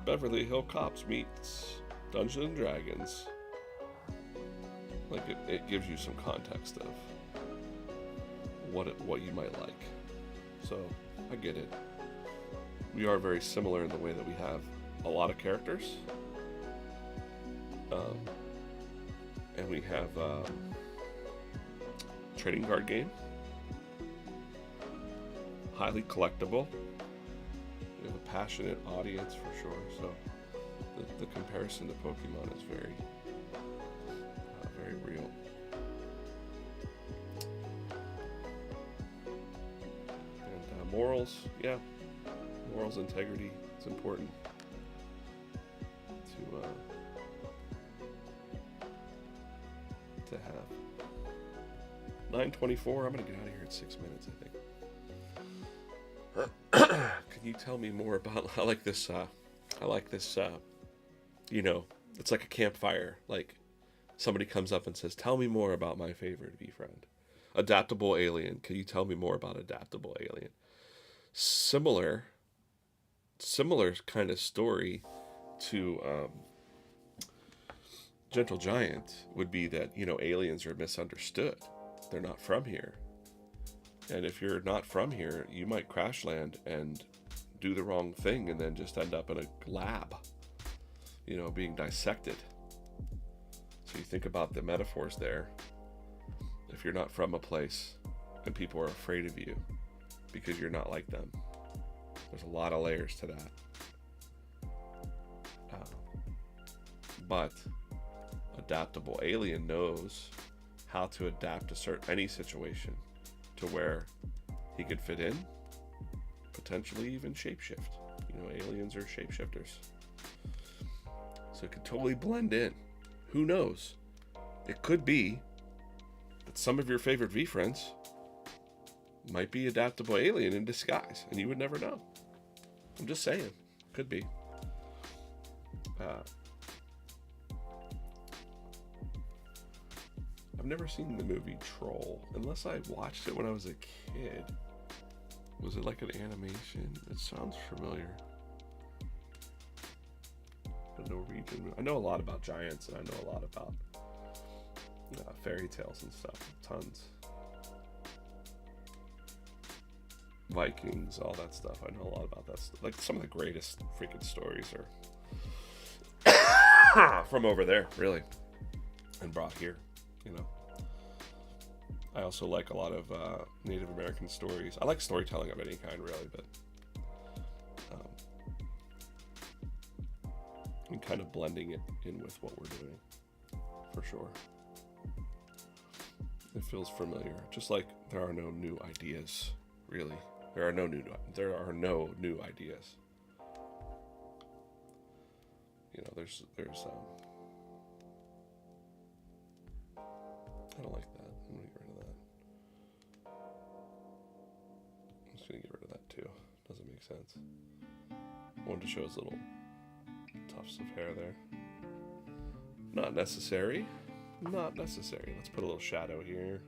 Beverly Hill Cops meets Dungeons and Dragons. Like, it gives you some context of what you might like. So I get it. We are very similar in the way that we have a lot of characters, and we have trading card game, highly collectible. We have a passionate audience for sure. So the comparison to Pokemon is very real. And morals, yeah, morals, integrity, it's important to have. 9:24. I'm gonna get out of here in 6 minutes, I think. Can you tell me more about? I like this. You know, it's like a campfire. Like, somebody comes up and says, "Tell me more about my favorite V-Friend, Adaptable Alien. Can you tell me more about Adaptable Alien?" Similar kind of story to Gentle Giant would be that, you know, aliens are misunderstood. They're not from here. And if you're not from here, you might crash land and do the wrong thing and then just end up in a lab, you know, being dissected. So you think about the metaphors there. If you're not from a place and people are afraid of you because you're not like them, there's a lot of layers to that. But Adaptable Alien knows how to adapt to any situation to where he could fit in, potentially even shapeshift. You know, aliens are shapeshifters. So it could totally blend in. Who knows? It could be that some of your favorite V-Friends might be adaptable alien in disguise, and you would never know. I'm just saying, could be. I've never seen the movie Troll, unless I watched it when I was a kid. Was it like an animation? It sounds familiar. The Norwegian. I know a lot about giants, and I know a lot about fairy tales and stuff. Tons. Vikings, all that stuff. I know a lot about that stuff. Like some of the greatest freaking stories are from over there, really, and brought here. You know. I also like a lot of Native American stories. I like storytelling of any kind, really, but and kind of blending it in with what we're doing, for sure. It feels familiar, just like there are no new ideas, really. There are no new ideas. You know, there's I don't like that. I'm gonna get rid of that. I'm just gonna get rid of that too. Doesn't make sense. I wanted to show his little tufts of hair there. Not necessary. Not necessary. Let's put a little shadow here.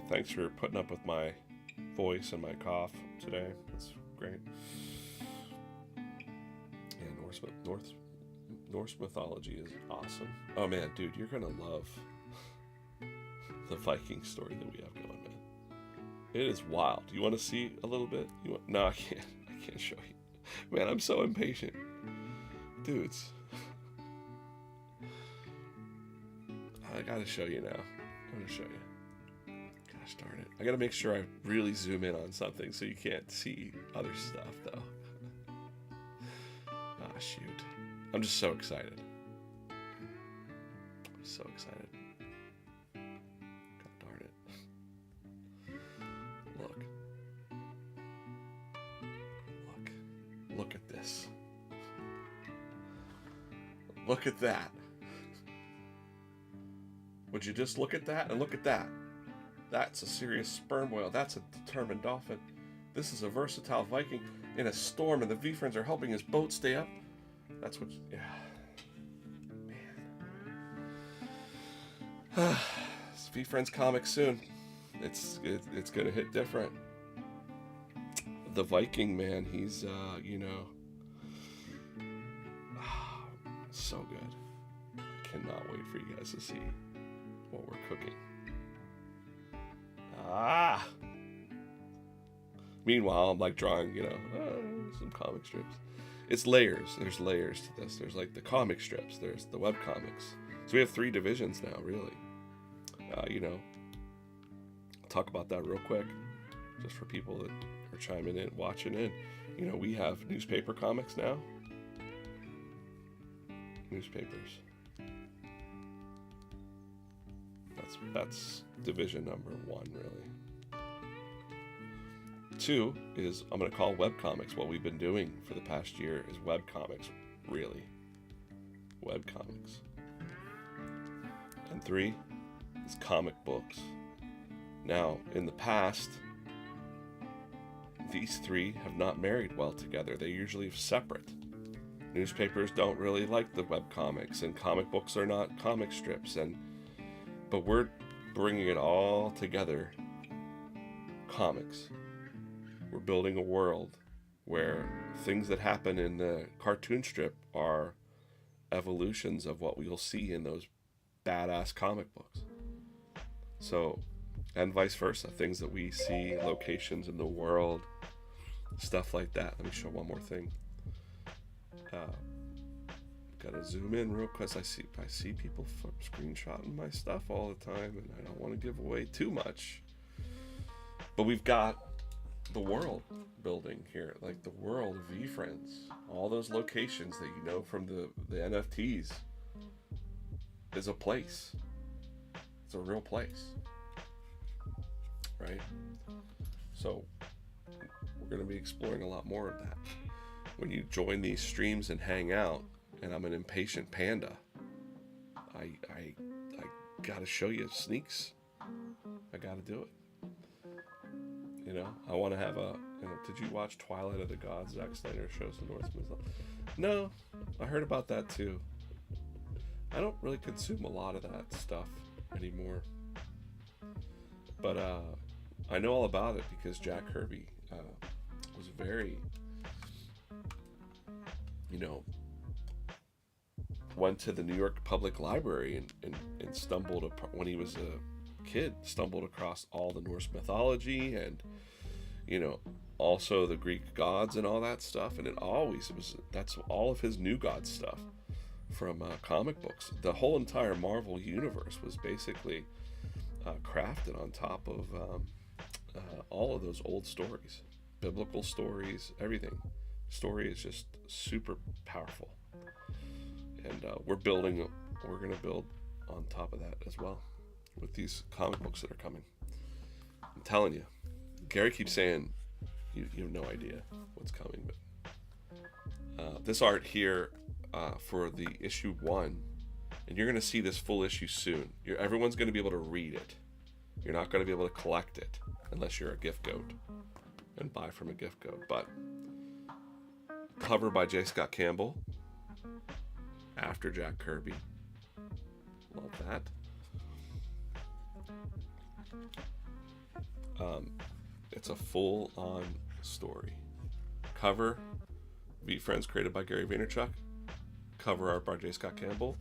Thanks for putting up with my voice and my cough today. That's great. Yeah, Norse mythology is awesome. Oh man, dude, you're gonna love the Viking story that we have going, man. It is wild. You want to see a little bit? No, I can't. I can't show you. Man, I'm so impatient. Dudes. I gotta show you now. I'm gonna show you. Gosh darn it. I gotta make sure I really zoom in on something so you can't see other stuff, though. Ah, shoot. I'm just so excited. I'm so excited. God darn it. Look. Look at this. Look at that. Would you just look at that and look at that? That's a serious sperm whale. That's a determined dolphin. This is a versatile Viking in a storm, and the VeeFriends are helping his boat stay up. That's what. Yeah. Man. It's VeeFriends Comics soon. It's gonna hit different. The Viking, man. He's so good. I cannot wait for you guys to see what we're cooking. Meanwhile, I'm like drawing, some comic strips. It's layers. There's layers to this. There's like the comic strips. There's the web comics. So we have 3 divisions now, really. I'll talk about that real quick, just for people that are chiming in, watching in. We have newspaper comics now. Newspapers. That's division number 1, really. 2 is, I'm going to call webcomics. What we've been doing for the past year is webcomics, really. Webcomics. And 3 is comic books. Now, in the past, these 3 have not married well together. They're usually separate. Newspapers don't really like the webcomics, and comic books are not comic strips, but we're bringing it all together. Comics. We're building a world where things that happen in the cartoon strip are evolutions of what we'll see in those badass comic books. So, and vice versa. Things that we see, locations in the world, stuff like that. Let me show one more thing. Gotta zoom in real quick. I see people screenshotting my stuff all the time, and I don't want to give away too much. But we've got the world building here, like the world of VeeFriends. All those locations that you know from the NFTs is a place. It's a real place, right? So we're going to be exploring a lot more of that. When you join these streams and hang out, and I'm an impatient panda, I gotta show you sneaks. I got to do it. You know, I want to have a. You know, did you watch Twilight of the Gods? Zack Snyder shows the Norsemen. No, I heard about that too. I don't really consume a lot of that stuff anymore, but I know all about it because Jack Kirby was very, you know, went to the New York Public Library and stumbled when he was a kid, stumbled across all the Norse mythology and, you know, also the Greek gods and all that stuff. And that's all of his New Gods stuff from comic books. The whole entire Marvel universe was basically crafted on top of all of those old stories, biblical stories, everything. Story is just super powerful. And we're going to build on top of that as well with these comic books that are coming. I'm telling you, Gary keeps saying you have no idea what's coming, but this art here for the issue 1, and you're going to see this full issue soon. Everyone's going to be able to read it. You're not going to be able to collect it unless you're a gift goat and buy from a gift goat. But cover by J. Scott Campbell after Jack Kirby. Love that. It's a full-on story. Cover, VeeFriends created by Gary Vaynerchuk. Cover art by J. Scott Campbell.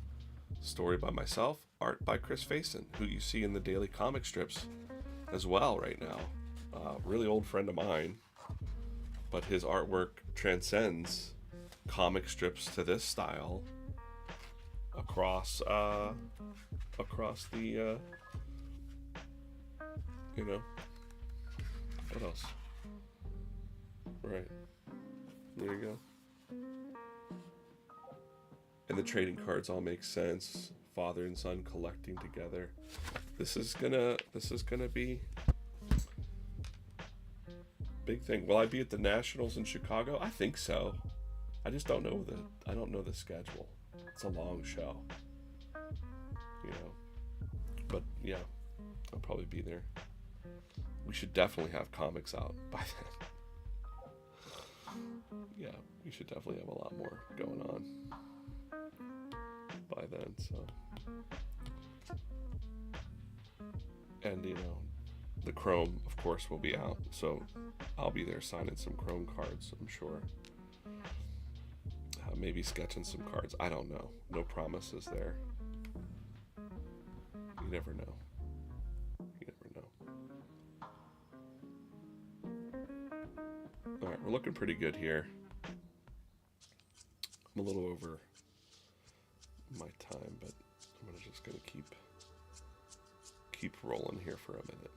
Story by myself. Art by Chris Faison, who you see in the daily comic strips as well right now. Really old friend of mine, but his artwork transcends comic strips to this style across the you know, what else? Right. There you go. And the trading cards all make sense. Father and son collecting together. This is gonna be big thing. Will I be at the Nationals in Chicago? I think so. I just don't know the schedule. It's a long show. You know. But yeah, I'll probably be there. We should definitely have comics out by then. Yeah, we should definitely have a lot more going on by then, so. And, you know, the Chrome, of course, will be out, so I'll be there signing some Chrome cards, I'm sure. Maybe sketching some cards. I don't know. No promises there. You never know. You never know. Alright, we're looking pretty good here. I'm a little over my time, but I'm just gonna keep rolling here for a minute.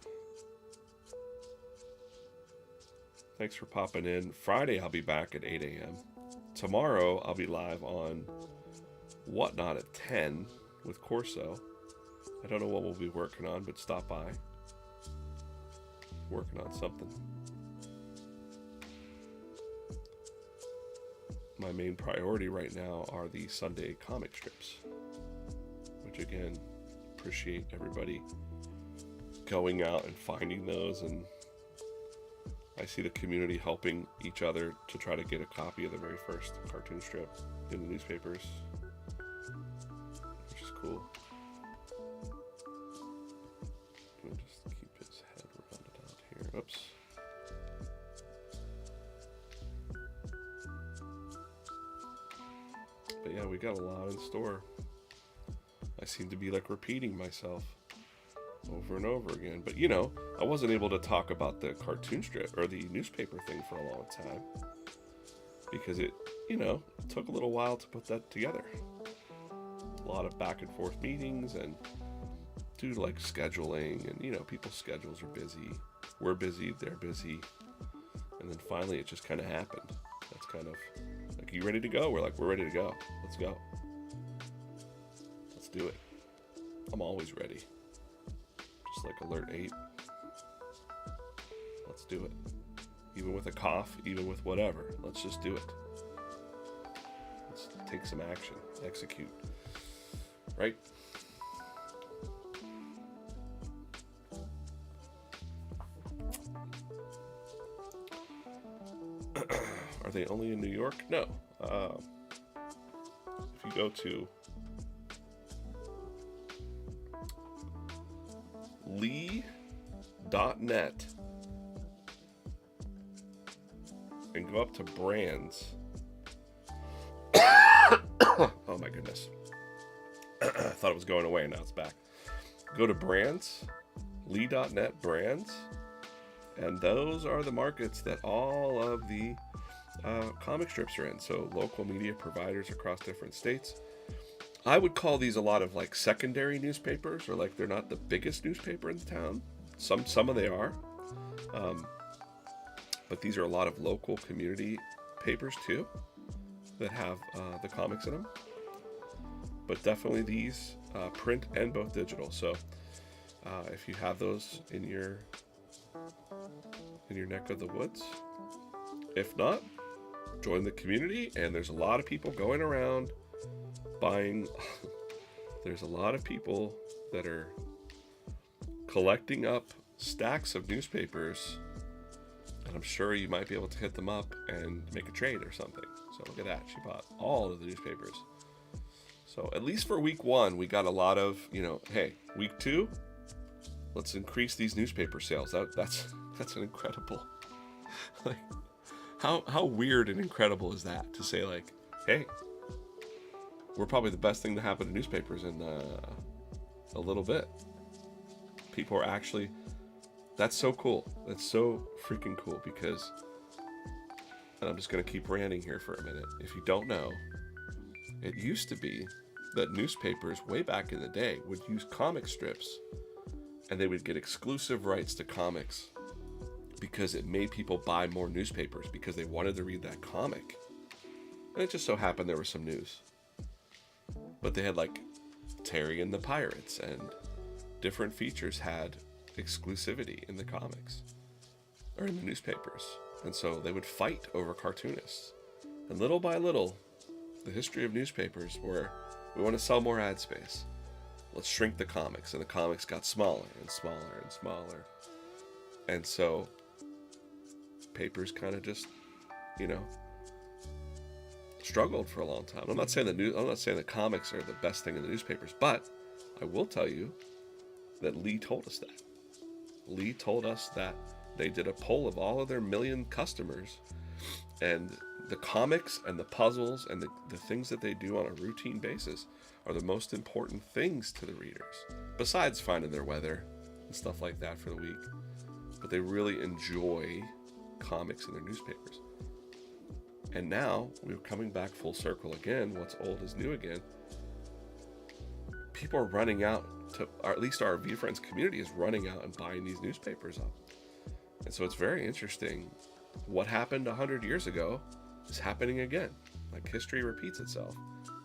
Thanks for popping in. Friday I'll be back at 8 a.m. Tomorrow I'll be live on Whatnot at 10 with Corso. I don't know what we'll be working on, but stop by. Working on something. My main priority right now are the Sunday comic strips, which again, appreciate everybody going out and finding those, and I see the community helping each other to try to get a copy of the very first cartoon strip in the newspapers, which is cool. Let me just keep his head rounded out here. Oops. But yeah, we got a lot in store. I seem to be like repeating myself over and over again. But you know, I wasn't able to talk about the cartoon strip or the newspaper thing for a long time because it, you know, it took a little while to put that together. A lot of back and forth meetings and due to like scheduling and, you know, people's schedules are busy. We're busy, they're busy. And then finally it just kind of happened. That's kind of like, you ready to go? We're like, we're ready to go. Let's go. Let's do it. I'm always ready. Just like Alert 8. Let's do it. Even with a cough, even with whatever. Let's just do it. Let's take some action. Execute. Right? Are they only in New York? No. If you go to lee.net and go up to brands. Oh my goodness. I thought it was going away, and now it's back. Go to brands, lee.net brands, and those are the markets that all of the comic strips are in. So local media providers across different states. I would call these a lot of like secondary newspapers, or like they're not the biggest newspaper in the town. Some of they are, but these are a lot of local community papers too that have the comics in them. But definitely these print and both digital. So if you have those in your neck of the woods, if not, join the community. And there's a lot of people going around buying. There's a lot of people that are collecting up stacks of newspapers, and I'm sure you might be able to hit them up and make a trade or something. So look at that, she bought all of the newspapers. So at least for week 1, we got a lot of, hey, week 2, let's increase these newspaper sales. That's an incredible, like, how weird and incredible is that to say, like, hey, we're probably the best thing to happen to newspapers in a little bit. People are actually, that's so cool. That's so freaking cool because, and I'm just going to keep ranting here for a minute. If you don't know, it used to be that newspapers way back in the day would use comic strips, and they would get exclusive rights to comics because it made people buy more newspapers because they wanted to read that comic. And it just so happened there was some news. But they had like Terry and the Pirates, and different features had exclusivity in the comics or in the newspapers. And so they would fight over cartoonists. And little by little, the history of newspapers were, we want to sell more ad space. Let's shrink the comics. And the comics got smaller and smaller and smaller. And so papers kind of just, struggled for a long time. I'm not saying the comics are the best thing in the newspapers, but I will tell you that Lee told us that. Lee told us that they did a poll of all of their million customers, and the comics and the puzzles and the things that they do on a routine basis are the most important things to the readers, besides finding their weather and stuff like that for the week. But they really enjoy comics in their newspapers. And now we're coming back full circle again. What's old is new again. People are running out to, or at least our VeeFriends community is running out and buying these newspapers up. And so it's very interesting. What happened 100 years ago is happening again. Like, history repeats itself.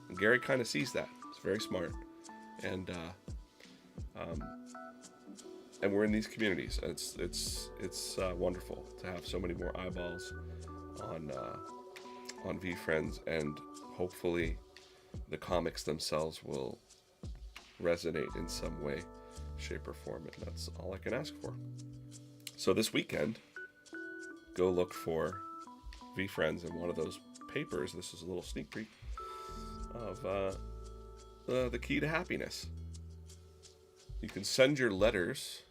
And Gary kind of sees that. It's very smart. And we're in these communities. It's wonderful to have so many more eyeballs on VeeFriends, and hopefully the comics themselves will resonate in some way, shape, or form, and that's all I can ask for. So this weekend, go look for VeeFriends in one of those papers. This is a little sneak peek of the key to happiness. You can send your letters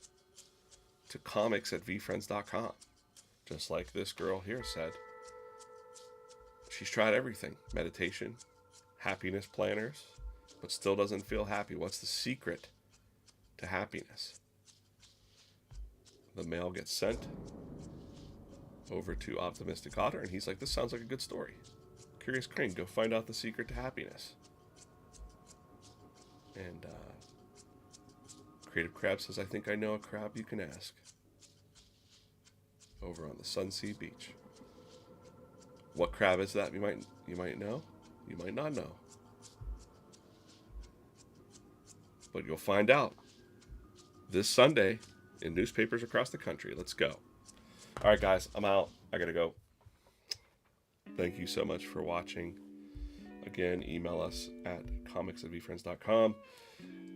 to comics@VeeFriends.com, just like this girl here said. She's tried everything: meditation, happiness planners, but still doesn't feel happy. What's the secret to happiness? The mail gets sent over to Optimistic Otter, and he's like, this sounds like a good story. Curious Crane, go find out the secret to happiness. And Creative Crab says, I think I know a crab you can ask. Over on the Sunsea Beach. What crab is that? You might know. You might not know. But you'll find out this Sunday in newspapers across the country. Let's go. All right, guys, I'm out. I gotta go. Thank you so much for watching. Again, email us at comics@VeeFriends.com.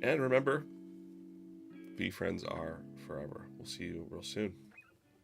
And remember, VeeFriends are forever. We'll see you real soon.